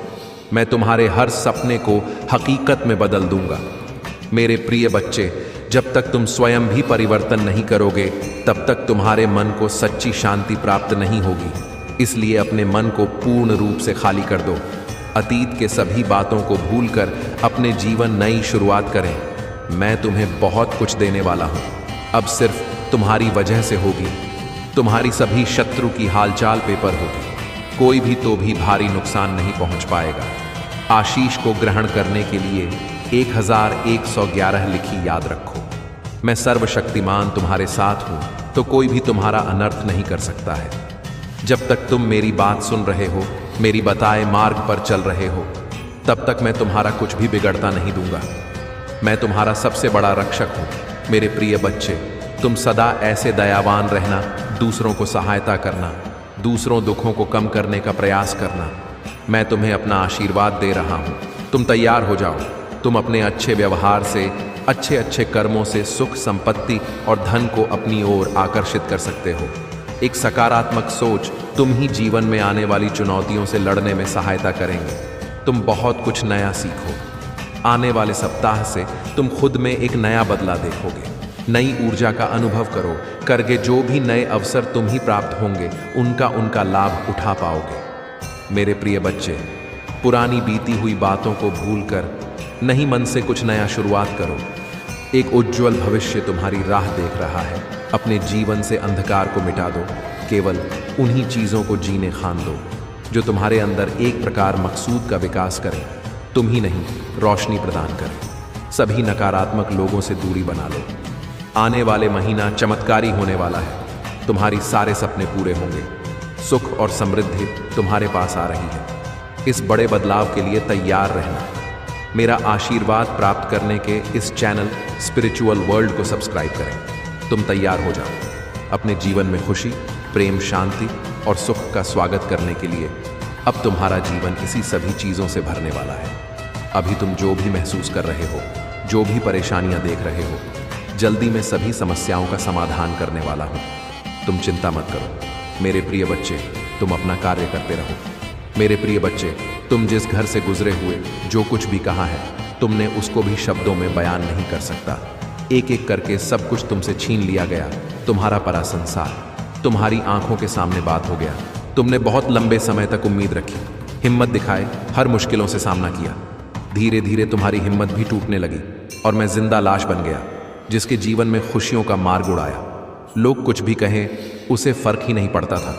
मैं तुम्हारे हर सपने को हकीकत में बदल दूंगा। मेरे प्रिय बच्चे, जब तक तुम स्वयं भी परिवर्तन नहीं करोगे तब तक तुम्हारे मन को सच्ची शांति प्राप्त नहीं होगी। इसलिए अपने मन को पूर्ण रूप से खाली कर दो। अतीत के सभी बातों को भूलकर अपने जीवन नई शुरुआत करें। मैं तुम्हें बहुत कुछ देने वाला हूं, अब सिर्फ तुम्हारी वजह से होगी। तुम्हारी सभी शत्रु की हालचाल पेपर होगी, कोई भी भारी नुकसान नहीं पहुंच पाएगा। आशीष को ग्रहण करने के लिए 1111 लिखी याद रखो। मैं सर्वशक्तिमान तुम्हारे साथ हूं, तो कोई भी तुम्हारा अनर्थ नहीं कर सकता है। जब तक तुम मेरी बात सुन रहे हो, मेरी बताए मार्ग पर चल रहे हो, तब तक मैं तुम्हारा कुछ भी बिगड़ता नहीं दूंगा। मैं तुम्हारा सबसे बड़ा रक्षक हूं। मेरे प्रिय बच्चे, तुम सदा ऐसे दयावान रहना, दूसरों को सहायता करना, दूसरों दुखों को कम करने का प्रयास करना। मैं तुम्हें अपना आशीर्वाद दे रहा हूं। तुम तैयार हो जाओ। तुम अपने अच्छे व्यवहार से, अच्छे कर्मों से सुख, संपत्ति और धन को अपनी ओर आकर्षित कर सकते हो। एक सकारात्मक सोच तुम ही जीवन में आने वाली चुनौतियों से लड़ने में सहायता करेंगे। तुम बहुत कुछ नया सीखो। आने वाले सप्ताह से तुम खुद में एक नया बदलाव देखोगे, नई ऊर्जा का अनुभव करके जो भी नए अवसर तुम ही प्राप्त होंगे उनका लाभ उठा पाओगे। मेरे प्रिय बच्चे, पुरानी बीती हुई बातों को भूलकर नहीं, मन से कुछ नया शुरुआत करो। एक उज्जवल भविष्य तुम्हारी राह देख रहा है। अपने जीवन से अंधकार को मिटा दो, केवल उन्हीं चीज़ों को जीने खान दो जो तुम्हारे अंदर एक प्रकार मकसूद का विकास करें, तुम ही नहीं रोशनी प्रदान करें। सभी नकारात्मक लोगों से दूरी बना लो। आने वाले महीना चमत्कारी होने वाला है। तुम्हारी सारे सपने पूरे होंगे। सुख और समृद्धि तुम्हारे पास आ रही है। इस बड़े बदलाव के लिए तैयार रहना। मेरा आशीर्वाद प्राप्त करने के इस चैनल स्पिरिचुअल वर्ल्ड को सब्सक्राइब करें। तुम तैयार हो जाओ अपने जीवन में खुशी, प्रेम, शांति और सुख का स्वागत करने के लिए। अब तुम्हारा जीवन इसी सभी चीज़ों से भरने वाला है। अभी तुम जो भी महसूस कर रहे हो, जो भी परेशानियां देख रहे हो, जल्दी में सभी समस्याओं का समाधान करने वाला हूं। तुम चिंता मत करो। मेरे प्रिय बच्चे, तुम अपना कार्य करते रहो। मेरे प्रिय बच्चे, तुम जिस घर से गुजरे हुए जो कुछ भी कहा है, तुमने उसको भी शब्दों में बयान नहीं कर सकता। एक एक करके सब कुछ तुमसे छीन लिया गया। तुम्हारा परा संसार तुम्हारी आंखों के सामने बात हो गया। तुमने बहुत लंबे समय तक उम्मीद रखी, हिम्मत दिखाए, हर मुश्किलों से सामना किया। धीरे धीरे तुम्हारी हिम्मत भी टूटने लगी और मैं जिंदा लाश बन गया, जिसके जीवन में खुशियों का मार्ग उड़ाया। लोग कुछ भी कहें, उसे फर्क ही नहीं पड़ता था।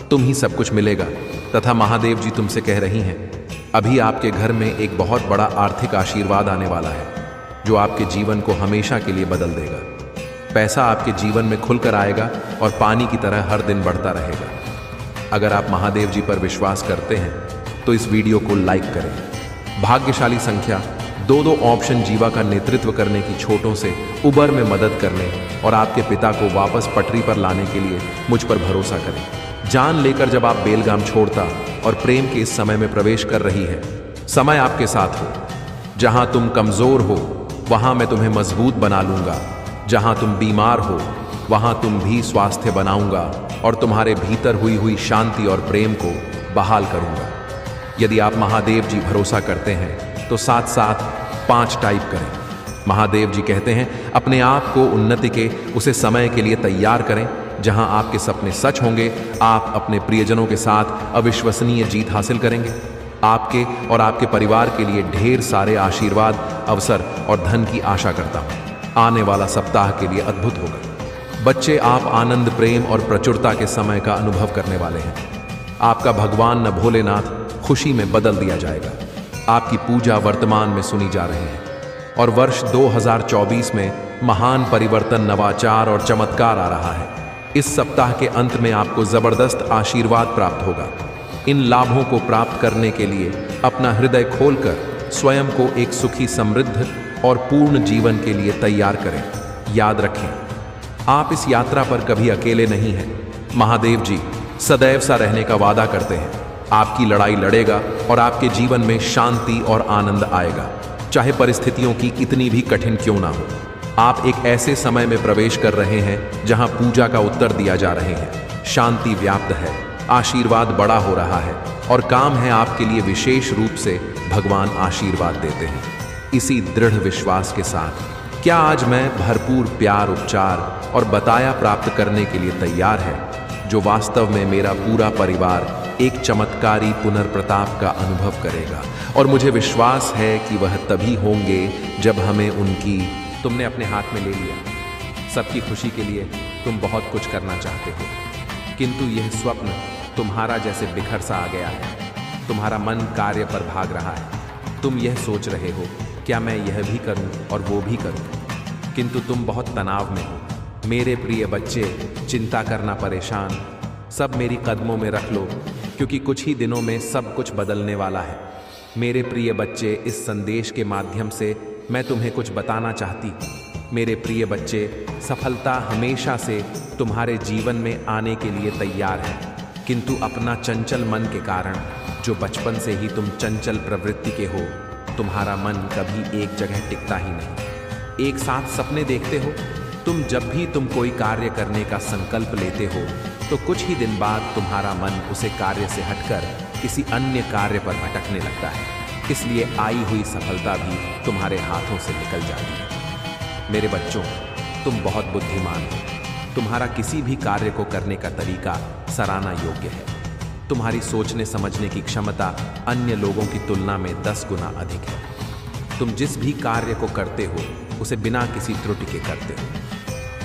तुम ही सब कुछ मिलेगा। तथा महादेव जी तुमसे कह रही हैं, अभी आपके घर में एक बहुत बड़ा आर्थिक आशीर्वाद आने वाला है, जो आपके जीवन को हमेशा के लिए बदल देगा। पैसा आपके जीवन में खुलकर आएगा और पानी की तरह हर दिन बढ़ता रहेगा। अगर आप महादेव जी पर विश्वास करते हैं तो इस वीडियो को लाइक करें। भाग्यशाली संख्या 2 ऑप्शन जीवा का नेतृत्व करने की छोटों से उबर में मदद करने और आपके पिता को वापस पटरी पर लाने के लिए मुझ पर भरोसा करें। जान लेकर जब आप बेलगाम छोड़ता और प्रेम के इस समय में प्रवेश कर रही है, समय आपके साथ हो। जहां तुम कमजोर हो वहां मैं तुम्हें मजबूत बना लूंगा। जहां तुम बीमार हो वहां तुम भी स्वास्थ्य बनाऊंगा और तुम्हारे भीतर हुई शांति और प्रेम को बहाल करूंगा। यदि आप महादेव जी भरोसा करते हैं तो साथ साथ 5 टाइप करें। महादेव जी कहते हैं, अपने आप को उन्नति के उसे समय के लिए तैयार करें जहां आपके सपने सच होंगे। आप अपने प्रियजनों के साथ अविश्वसनीय जीत हासिल करेंगे। आपके और आपके परिवार के लिए ढेर सारे आशीर्वाद, अवसर और धन की आशा करता हूं। आने वाला सप्ताह के लिए अद्भुत होगा। बच्चे, आप आनंद, प्रेम और प्रचुरता के समय का अनुभव करने वाले हैं। आपका भगवान न भोलेनाथ खुशी में बदल दिया जाएगा। आपकी पूजा वर्तमान में सुनी जा रही है और वर्ष 2024 में महान परिवर्तन, नवाचार और चमत्कार आ रहा है। इस सप्ताह के अंत में आपको जबरदस्त आशीर्वाद प्राप्त होगा। इन लाभों को प्राप्त करने के लिए अपना हृदय खोलकर स्वयं को एक सुखी, समृद्ध और पूर्ण जीवन के लिए तैयार करें। याद रखें, आप इस यात्रा पर कभी अकेले नहीं हैं। महादेव जी सदैव सा रहने का वादा करते हैं। आपकी लड़ाई लड़ेगा और आपके जीवन में शांति और आनंद आएगा, चाहे परिस्थितियों की इतनी भी कठिन क्यों ना हो। आप एक ऐसे समय में प्रवेश कर रहे हैं जहां पूजा का उत्तर दिया जा रहे हैं, शांति व्याप्त है, आशीर्वाद बड़ा हो रहा है और काम है आपके लिए विशेष रूप से भगवान आशीर्वाद देते हैं। इसी दृढ़ विश्वास के साथ क्या आज मैं भरपूर प्यार, उपचार और बताया प्राप्त करने के लिए तैयार है, जो वास्तव में मेरा पूरा परिवार एक चमत्कारी पुनर्प्रताप का अनुभव करेगा। और मुझे विश्वास है कि वह तभी होंगे जब हमें उनकी। तुमने अपने हाथ में ले लिया, सबकी खुशी के लिए तुम बहुत कुछ करना चाहते हो, किंतु यह स्वप्न तुम्हारा जैसे बिखर सा आ गया है। तुम्हारा मन कार्य पर भाग रहा है। तुम यह सोच रहे हो, क्या मैं यह भी करूं और वो भी करूं, किंतु तुम बहुत तनाव में हो। मेरे प्रिय बच्चे, चिंता करना, परेशान, सब मेरी कदमों में रख लो, क्योंकि कुछ ही दिनों में सब कुछ बदलने वाला है। मेरे प्रिय बच्चे, इस संदेश के माध्यम से मैं तुम्हें कुछ बताना चाहती हूँ। मेरे प्रिय बच्चे, सफलता हमेशा से तुम्हारे जीवन में आने के लिए तैयार है, किंतु अपना चंचल मन के कारण, जो बचपन से ही तुम चंचल प्रवृत्ति के हो, तुम्हारा मन कभी एक जगह टिकता ही नहीं। एक साथ सपने देखते हो जब भी तुम कोई कार्य करने का संकल्प लेते हो, तो कुछ ही दिन बाद तुम्हारा मन उसे कार्य से हटकर किसी अन्य कार्य पर भटकने लगता है। इसलिए आई हुई सफलता भी तुम्हारे हाथों से निकल जाती है। मेरे बच्चों, तुम बहुत बुद्धिमान हो। तुम्हारा किसी भी कार्य को करने का तरीका सराहना योग्य है। तुम्हारी सोचने समझने की क्षमता अन्य लोगों की तुलना में 10 गुना अधिक है। तुम जिस भी कार्य को करते हो उसे बिना किसी त्रुटि के करते हो,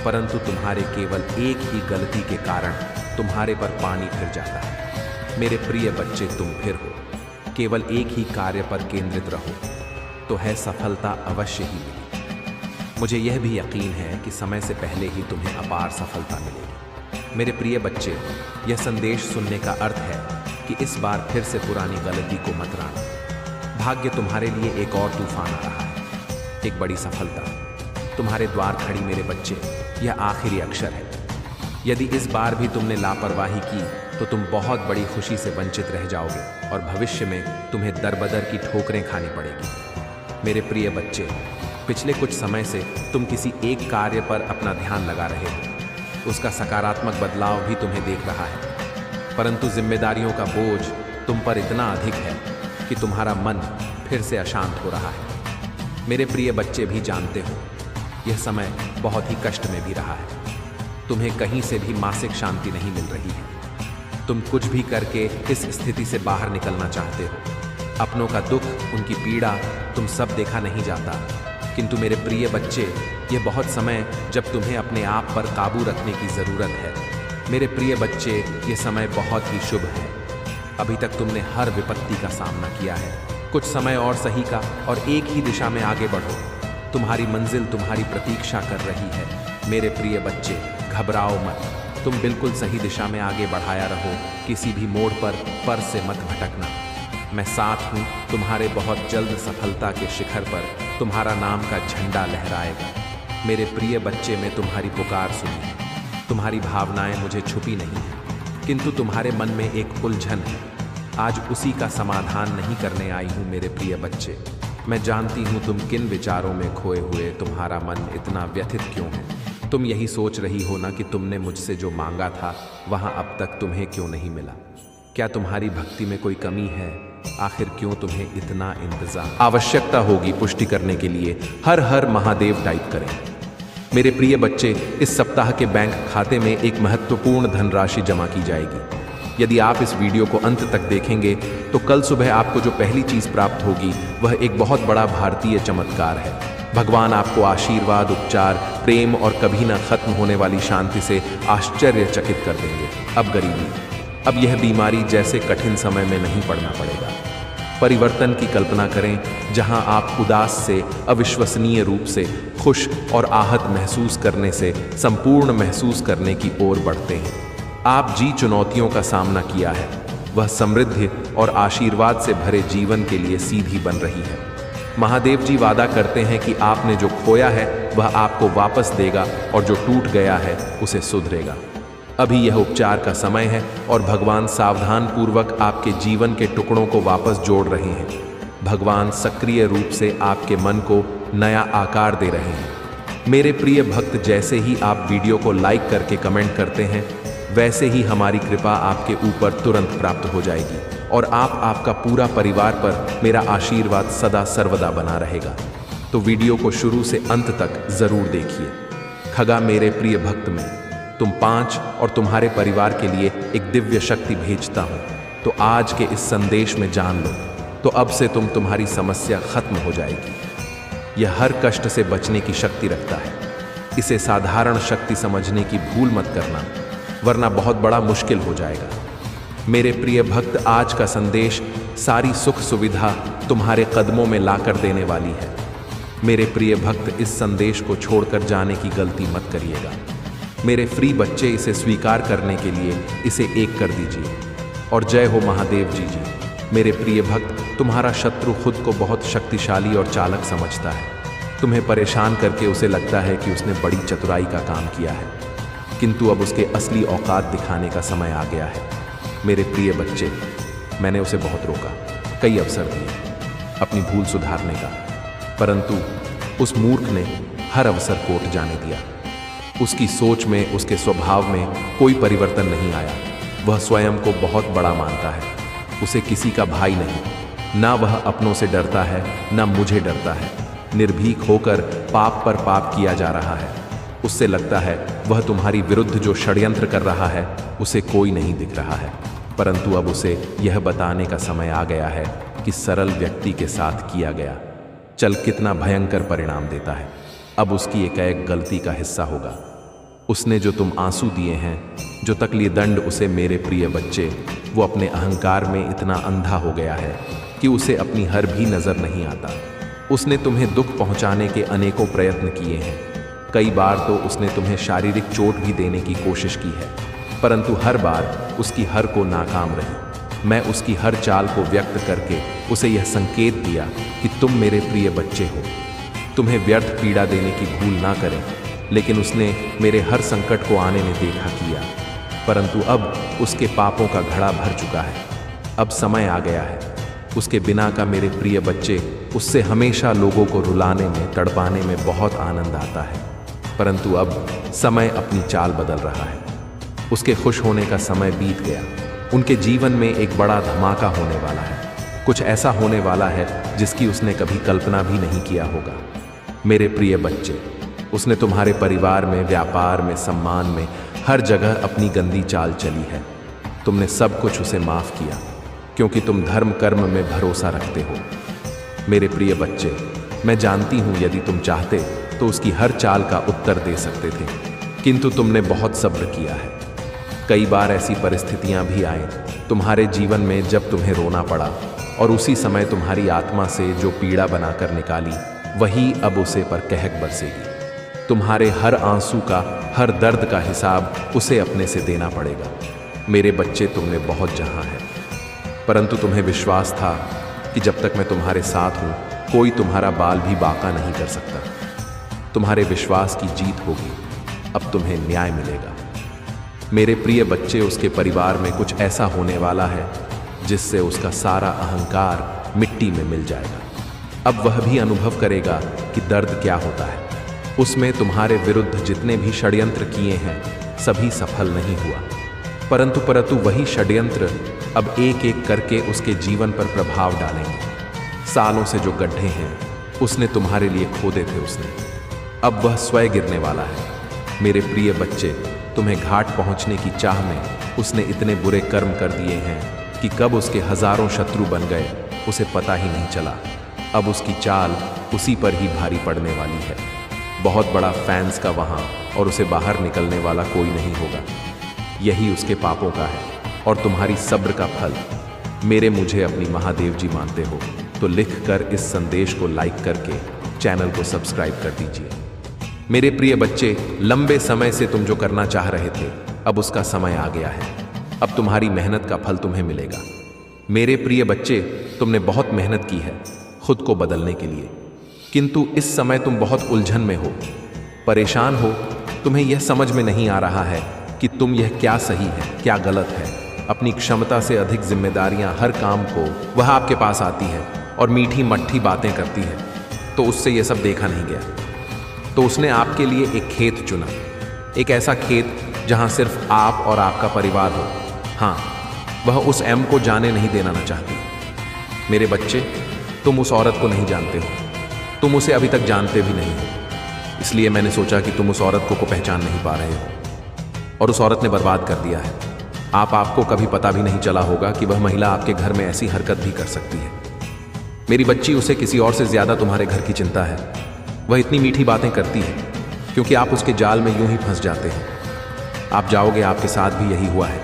परंतु तुम्हारे केवल एक ही गलती के कारण तुम्हारे पर पानी फिर जाता है। मेरे प्रिय बच्चे, तुम फिर हो, केवल एक ही कार्य पर केंद्रित रहो तो है सफलता अवश्य ही मिलेगी। मुझे यह भी यकीन है कि समय से पहले ही तुम्हें अपार सफलता मिलेगी। मेरे प्रिय बच्चे, यह संदेश सुनने का अर्थ है कि इस बार फिर से पुरानी गलती को मत राना। भाग्य तुम्हारे लिए एक और तूफान आ रहा है, एक बड़ी सफलता तुम्हारे द्वार खड़ी। मेरे बच्चे, यह आखिरी अक्षर है। यदि इस बार भी तुमने लापरवाही की तो तुम बहुत बड़ी खुशी से वंचित रह जाओगे और भविष्य में तुम्हें दरबदर की ठोकरें खानी पड़ेगी। मेरे प्रिय बच्चे, पिछले कुछ समय से तुम किसी एक कार्य पर अपना ध्यान लगा रहे हो। उसका सकारात्मक बदलाव भी तुम्हें देख रहा है, परंतु जिम्मेदारियों का बोझ तुम पर इतना अधिक है कि तुम्हारा मन फिर से अशांत हो रहा है। मेरे प्रिय बच्चे भी जानते हो, यह समय बहुत ही कष्ट में भी रहा है। तुम्हें कहीं से भी मानसिक शांति नहीं मिल रही है। तुम कुछ भी करके इस स्थिति से बाहर निकलना चाहते हो। अपनों का दुख, उनकी पीड़ा तुम सब देखा नहीं जाता, किंतु मेरे प्रिय बच्चे, यह बहुत समय जब तुम्हें अपने आप पर काबू रखने की ज़रूरत है। मेरे प्रिय बच्चे, ये समय बहुत ही शुभ है। अभी तक तुमने हर विपत्ति का सामना किया है। कुछ समय और सही का और एक ही दिशा में आगे बढ़ो। तुम्हारी मंजिल तुम्हारी प्रतीक्षा कर रही है। मेरे प्रिय बच्चे, घबराओ मत। तुम बिल्कुल सही दिशा में आगे बढ़ाया रहो। किसी भी मोड़ पर से मत भटकना। मैं साथ हूँ। तुम्हारे बहुत जल्द सफलता के शिखर पर तुम्हारा नाम का झंडा लहराएगा। मेरे प्रिय बच्चे, मैं तुम्हारी पुकार सुनी। तुम्हारी भावनाएं मुझे छुपी नहीं हैं, किंतु तुम्हारे मन में एक उलझन है। आज उसी का समाधान नहीं करने आई हूँ। मेरे प्रिय बच्चे, मैं जानती हूँ तुम किन विचारों में खोए हुए तुम्हारा मन इतना व्यथित क्यों है। तुम यही सोच रही हो ना कि तुमने मुझसे जो मांगा था वहाँ अब तक तुम्हें क्यों नहीं मिला। क्या तुम्हारी भक्ति में कोई कमी है? आखिर क्यों तुम्हें इतना इंतजार? आवश्यकता होगी पुष्टि करने के लिए हर हर महादेव टाइप करें। मेरे प्रिय बच्चे, इस सप्ताह के बैंक खाते में एक महत्वपूर्ण धनराशि जमा की जाएगी। यदि आप इस वीडियो को अंत तक देखेंगे तो कल सुबह आपको जो पहली चीज प्राप्त होगी वह एक बहुत बड़ा भारतीय चमत्कार है। भगवान आपको आशीर्वाद, उपचार, प्रेम और कभी ना खत्म होने वाली शांति से आश्चर्यचकित कर देंगे। अब गरीबी, अब यह बीमारी जैसे कठिन समय में नहीं पड़ना पड़ेगा। परिवर्तन की कल्पना करें, जहां आप उदास से अविश्वसनीय रूप से खुश और आहत महसूस करने से संपूर्ण महसूस करने की ओर बढ़ते हैं। आप जी चुनौतियों का सामना किया है, वह समृद्धि और आशीर्वाद से भरे जीवन के लिए सीधी बन रही है। महादेव जी वादा करते हैं कि आपने जो खोया है वह आपको वापस देगा और जो टूट गया है उसे सुधरेगा। अभी यह उपचार का समय है और भगवान सावधान पूर्वक आपके जीवन के टुकड़ों को वापस जोड़ रहे हैं। भगवान सक्रिय रूप से आपके मन को नया आकार दे रहे हैं। मेरे प्रिय भक्त, जैसे ही आप वीडियो को लाइक करके कमेंट करते हैं, वैसे ही हमारी कृपा आपके ऊपर तुरंत प्राप्त हो जाएगी और आपका पूरा परिवार पर मेरा आशीर्वाद सदा सर्वदा बना रहेगा। तो वीडियो को शुरू से अंत तक जरूर देखिए। खगा, मेरे प्रिय भक्त, में तुम 5 और तुम्हारे परिवार के लिए एक दिव्य शक्ति भेजता हूं। तो आज के इस संदेश में जान लो, तो अब से तुम्हारी समस्या खत्म हो जाएगी। यह हर कष्ट से बचने की शक्ति रखता है। इसे साधारण शक्ति समझने की भूल मत करना, वरना बहुत बड़ा मुश्किल हो जाएगा। मेरे प्रिय भक्त, आज का संदेश सारी सुख सुविधा तुम्हारे कदमों में लाकर देने वाली है। मेरे प्रिय भक्त, इस संदेश को छोड़कर जाने की गलती मत करिएगा। मेरे फ्री बच्चे, इसे स्वीकार करने के लिए इसे 1 कर दीजिए और जय हो महादेव जी। मेरे प्रिय भक्त, तुम्हारा शत्रु खुद को बहुत शक्तिशाली और चालाक समझता है। तुम्हें परेशान करके उसे लगता है कि उसने बड़ी चतुराई का काम किया है, किंतु अब उसके असली औकात दिखाने का समय आ गया है। मेरे प्रिय बच्चे, मैंने उसे बहुत रोका, कई अवसर दिए अपनी भूल सुधारने का, परंतु उस मूर्ख ने हर अवसर कोट जाने दिया। उसकी सोच में, उसके स्वभाव में कोई परिवर्तन नहीं आया। वह स्वयं को बहुत बड़ा मानता है। उसे किसी का भाई नहीं, ना वह अपनों से डरता है, ना मुझे डरता है। निर्भीक होकर पाप पर पाप किया जा रहा है। उससे लगता है वह तुम्हारी विरुद्ध जो षड्यंत्र कर रहा है, उसे कोई नहीं दिख रहा है। परंतु अब उसे यह बताने का समय आ गया है कि सरल व्यक्ति के साथ किया गया चल कितना भयंकर परिणाम देता है। अब उसकी एक गलती का हिस्सा होगा। उसने जो तुम आंसू दिए हैं, जो तकलीफ दंड उसे, मेरे प्रिय बच्चे, वो अपने अहंकार में इतना अंधा हो गया है कि उसे अपनी हर भी नजर नहीं आता। उसने तुम्हें दुख पहुंचाने के अनेकों प्रयत्न किए हैं। कई बार तो उसने तुम्हें शारीरिक चोट भी देने की कोशिश की है, परंतु हर बार उसकी हर को नाकाम रही। मैं उसकी हर चाल को व्यक्त करके उसे यह संकेत दिया कि तुम मेरे प्रिय बच्चे हो, तुम्हें व्यर्थ पीड़ा देने की भूल ना करें। लेकिन उसने मेरे हर संकट को आने में देखा किया, परंतु अब उसके पापों का घड़ा भर चुका है। अब समय आ गया है उसके बिना का। मेरे प्रिय बच्चे, उससे हमेशा लोगों को रुलाने में, तड़पाने में बहुत आनंद आता है, परंतु अब समय अपनी चाल बदल रहा है। उसके खुश होने का समय बीत गया। उनके जीवन में एक बड़ा धमाका होने वाला है। कुछ ऐसा होने वाला है जिसकी उसने कभी कल्पना भी नहीं किया होगा। मेरे प्रिय बच्चे, उसने तुम्हारे परिवार में, व्यापार में, सम्मान में, हर जगह अपनी गंदी चाल चली है। तुमने सब कुछ उसे माफ किया क्योंकि तुम धर्म कर्म में भरोसा रखते हो। मेरे प्रिय बच्चे, मैं जानती हूं यदि तुम चाहते तो उसकी हर चाल का उत्तर दे सकते थे, किंतु तुमने बहुत सब्र किया है। कई बार ऐसी परिस्थितियां भी आए तुम्हारे जीवन में जब तुम्हें रोना पड़ा, और उसी समय तुम्हारी आत्मा से जो पीड़ा बनाकर निकाली, वही अब उसे पर कहक बरसेगी। तुम्हारे हर आंसू का, हर दर्द का हिसाब उसे अपने से देना पड़ेगा। मेरे बच्चे, तुमने बहुत जहां है, परंतु तुम्हें विश्वास था कि जब तक मैं तुम्हारे साथ हूं, कोई तुम्हारा बाल भी बांका नहीं कर सकता। तुम्हारे विश्वास की जीत होगी। अब तुम्हें न्याय मिलेगा। मेरे प्रिय बच्चे, उसके परिवार में कुछ ऐसा होने वाला है जिससे उसका सारा अहंकार मिट्टी में मिल जाएगा। अब वह भी अनुभव करेगा कि दर्द क्या होता है। उसमें तुम्हारे विरुद्ध जितने भी षड्यंत्र किए हैं, सभी सफल नहीं हुआ, परंतु वही षड्यंत्र अब एक एक करके उसके जीवन पर प्रभाव डालेंगे। सालों से जो गड्ढे हैं उसने तुम्हारे लिए खोदे थे, अब वह स्वयं गिरने वाला है। मेरे प्रिय बच्चे, तुम्हें घाट पहुंचने की चाह में उसने इतने बुरे कर्म कर दिए हैं कि कब उसके हजारों शत्रु बन गए उसे पता ही नहीं चला। अब उसकी चाल उसी पर ही भारी पड़ने वाली है। बहुत बड़ा फैंस का वहां, और उसे बाहर निकलने वाला कोई नहीं होगा। यही उसके पापों का है और तुम्हारी सब्र का फल। मुझे अपनी महादेव जी मानते हो तो लिखकर इस संदेश को लाइक करके चैनल को सब्सक्राइब कर दीजिए। मेरे प्रिय बच्चे, लंबे समय से तुम जो करना चाह रहे थे, अब उसका समय आ गया है। अब तुम्हारी मेहनत का फल तुम्हें मिलेगा। मेरे प्रिय बच्चे, तुमने बहुत मेहनत की है खुद को बदलने के लिए, किंतु इस समय तुम बहुत उलझन में हो, परेशान हो। तुम्हें यह समझ में नहीं आ रहा है कि तुम यह क्या सही है क्या गलत है। अपनी क्षमता से अधिक जिम्मेदारियां हर काम को वह आपके पास आती है और मीठी मट्ठी बातें करती है, तो उससे यह सब देखा नहीं गया। तो उसने आपके लिए एक खेत चुना, एक ऐसा खेत जहां सिर्फ आप और आपका परिवार हो। हाँ, वह उस एम को जाने नहीं देना न चाहती। मेरे बच्चे, तुम उस औरत को नहीं जानते हो, तुम उसे अभी तक जानते भी नहीं हो। इसलिए मैंने सोचा कि तुम उस औरत को पहचान नहीं पा रहे हो और उस औरत ने बर्बाद कर दिया है। आपको कभी पता भी नहीं चला होगा कि वह महिला आपके घर में ऐसी हरकत भी कर सकती है। मेरी बच्ची, उसे किसी और से ज्यादा तुम्हारे घर की चिंता है। वह इतनी मीठी बातें करती है क्योंकि आप उसके जाल में यूं ही फंस जाते हैं। आप जाओगे, आपके साथ भी यही हुआ है।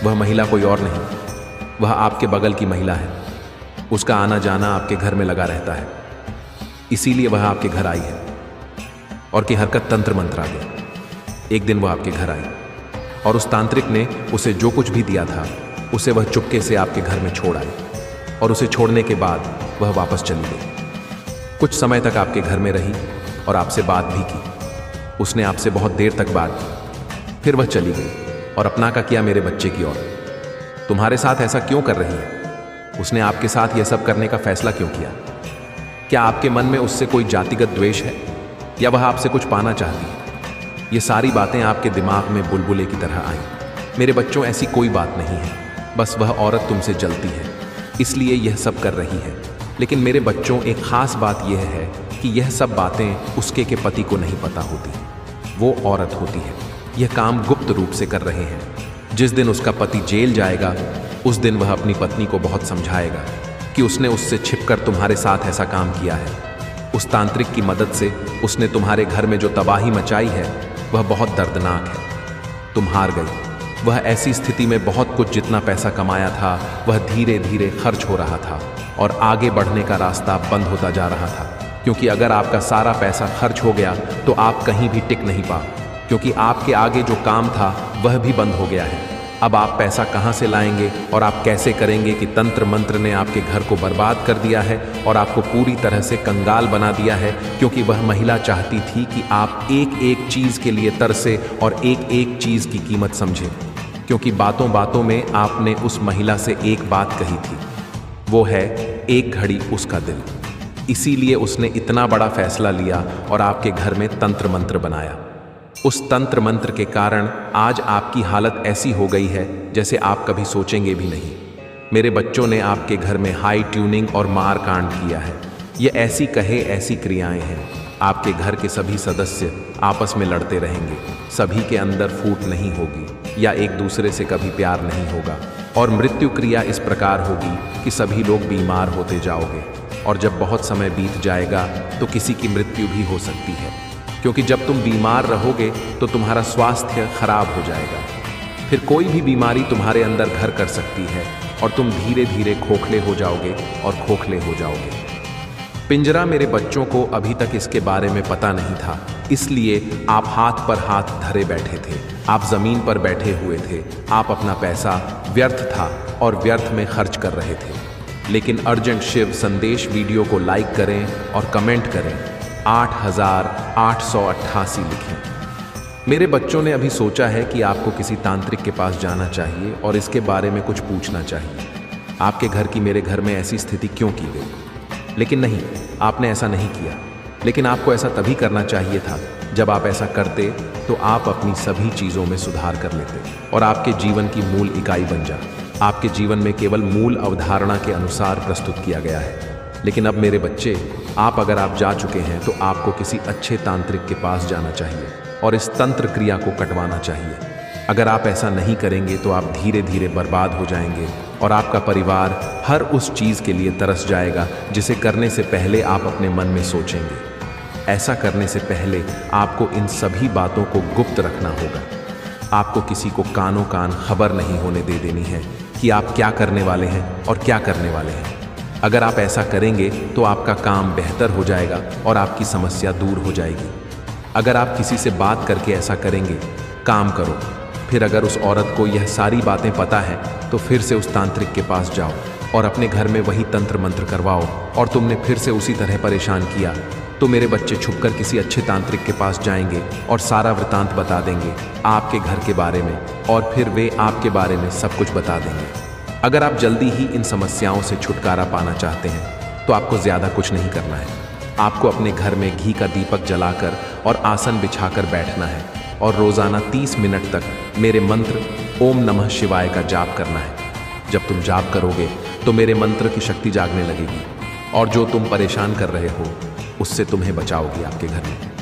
वह महिला कोई और नहीं, वह आपके बगल की महिला है। उसका आना जाना आपके घर में लगा रहता है, इसीलिए वह आपके घर आई है और की हरकत तंत्र मंत्र आ गया। एक दिन वह आपके घर आई और उस तांत्रिक ने उसे जो कुछ भी दिया था उसे वह चुपके से आपके घर में छोड़ आई और उसे छोड़ने के बाद वह वापस चली गई। कुछ समय तक आपके घर में रही और आपसे बात भी की। उसने आपसे बहुत देर तक बात की, फिर वह चली गई और अपना का किया मेरे बच्चे की ओर। तुम्हारे साथ ऐसा क्यों कर रही है? उसने आपके साथ यह सब करने का फैसला क्यों किया? क्या आपके मन में उससे कोई जातिगत द्वेष है या वह आपसे कुछ पाना चाहती है? ये सारी बातें आपके दिमाग में बुलबुले की तरह आईं। मेरे बच्चों, ऐसी कोई बात नहीं है, बस वह औरत तुमसे जलती है इसलिए यह सब कर रही है। लेकिन मेरे बच्चों, एक खास बात यह है कि यह सब बातें उसके के पति को नहीं पता होती। वो औरत होती है, यह काम गुप्त रूप से कर रहे हैं। जिस दिन उसका पति जेल जाएगा उस दिन वह अपनी पत्नी को बहुत समझाएगा कि उसने उससे छिपकर तुम्हारे साथ ऐसा काम किया है। उस तांत्रिक की मदद से उसने तुम्हारे घर में जो तबाही मचाई है वह बहुत दर्दनाक है। तुम हार गई। वह ऐसी स्थिति में बहुत कुछ जितना पैसा कमाया था वह धीरे धीरे खर्च हो रहा था और आगे बढ़ने का रास्ता बंद होता जा रहा था। क्योंकि अगर आपका सारा पैसा खर्च हो गया तो आप कहीं भी टिक नहीं पा, क्योंकि आपके आगे जो काम था वह भी बंद हो गया है। अब आप पैसा कहाँ से लाएंगे और आप कैसे करेंगे कि तंत्र मंत्र ने आपके घर को बर्बाद कर दिया है और आपको पूरी तरह से कंगाल बना दिया है। क्योंकि वह महिला चाहती थी कि आप एक एक चीज के लिए तरसे और एक एक चीज की कीमत समझें। क्योंकि बातों बातों में आपने उस महिला से एक बात कही थी, वो है एक घड़ी उसका दिल। इसीलिए उसने इतना बड़ा फैसला लिया और आपके घर में तंत्र मंत्र बनाया। उस तंत्र मंत्र के कारण आज आपकी हालत ऐसी हो गई है जैसे आप कभी सोचेंगे भी नहीं। मेरे बच्चों ने आपके घर में हाई ट्यूनिंग और मार कांड किया है। ये ऐसी कहे ऐसी क्रियाएं हैं। आपके घर के सभी सदस्य आपस में लड़ते रहेंगे, सभी के अंदर फूट नहीं होगी या एक दूसरे से कभी प्यार नहीं होगा। और मृत्यु क्रिया इस प्रकार होगी कि सभी लोग बीमार होते जाओगे और जब बहुत समय बीत जाएगा तो किसी की मृत्यु भी हो सकती है। क्योंकि जब तुम बीमार रहोगे तो तुम्हारा स्वास्थ्य खराब हो जाएगा। फिर कोई भी बीमारी तुम्हारे अंदर घर कर सकती है और तुम धीरे धीरे खोखले हो जाओगे और खोखले हो जाओगे। पिंजरा मेरे बच्चों को अभी तक इसके बारे में पता नहीं था, इसलिए आप हाथ पर हाथ धरे बैठे थे। आप जमीन पर बैठे हुए थे। आप अपना पैसा व्यर्थ था और व्यर्थ में खर्च कर रहे थे। लेकिन अर्जेंट शिव संदेश वीडियो को लाइक करें और कमेंट करें। 8888 लिखें। मेरे बच्चों ने अभी सोचा है कि आपको किसी तांत्रिक के पास जाना चाहिए और इसके बारे में कुछ पूछना चाहिए। आपके घर की मेरे घर में ऐसी स्थिति क्यों की गई? लेकिन नहीं, आपने ऐसा नहीं किया। लेकिन आपको ऐसा तभी करना चाहिए था। जब आप ऐसा करते तो आप अपनी सभी चीज़ों में सुधार कर लेते और आपके जीवन की मूल इकाई बन जाए। आपके जीवन में केवल मूल अवधारणा के अनुसार प्रस्तुत किया गया है। लेकिन अब मेरे बच्चे, अगर आप जा चुके हैं तो आपको किसी अच्छे तांत्रिक के पास जाना चाहिए और इस तंत्र क्रिया को कटवाना चाहिए। अगर आप ऐसा नहीं करेंगे तो आप धीरे धीरे बर्बाद हो जाएंगे और आपका परिवार हर उस चीज़ के लिए तरस जाएगा जिसे करने से पहले आप अपने मन में सोचेंगे। ऐसा करने से पहले आपको इन सभी बातों को गुप्त रखना होगा। आपको किसी को कानों कान खबर नहीं होने दे देनी है कि आप क्या करने वाले हैं और क्या करने वाले हैं। अगर आप ऐसा करेंगे तो आपका काम बेहतर हो जाएगा और आपकी समस्या दूर हो जाएगी। अगर आप किसी से बात करके ऐसा करेंगे, काम करो। फिर अगर उस औरत को यह सारी बातें पता है तो फिर से उस तांत्रिक के पास जाओ और अपने घर में वही तंत्र मंत्र करवाओ और तुमने फिर से उसी तरह परेशान किया तो मेरे बच्चे छुपकर किसी अच्छे तांत्रिक के पास जाएंगे और सारा वृतांत बता देंगे आपके घर के बारे में, और फिर वे आपके बारे में सब कुछ बता देंगे। अगर आप जल्दी ही इन समस्याओं से छुटकारा पाना चाहते हैं तो आपको ज़्यादा कुछ नहीं करना है। आपको अपने घर में घी का दीपक जलाकर और आसन बिछाकर बैठना है और रोज़ाना 30 मिनट तक मेरे मंत्र ओम नमः शिवाय का जाप करना है। जब तुम जाप करोगे तो मेरे मंत्र की शक्ति जागने लगेगी और जो तुम परेशान कर रहे हो उससे तुम्हें बचाओगी आपके घर में।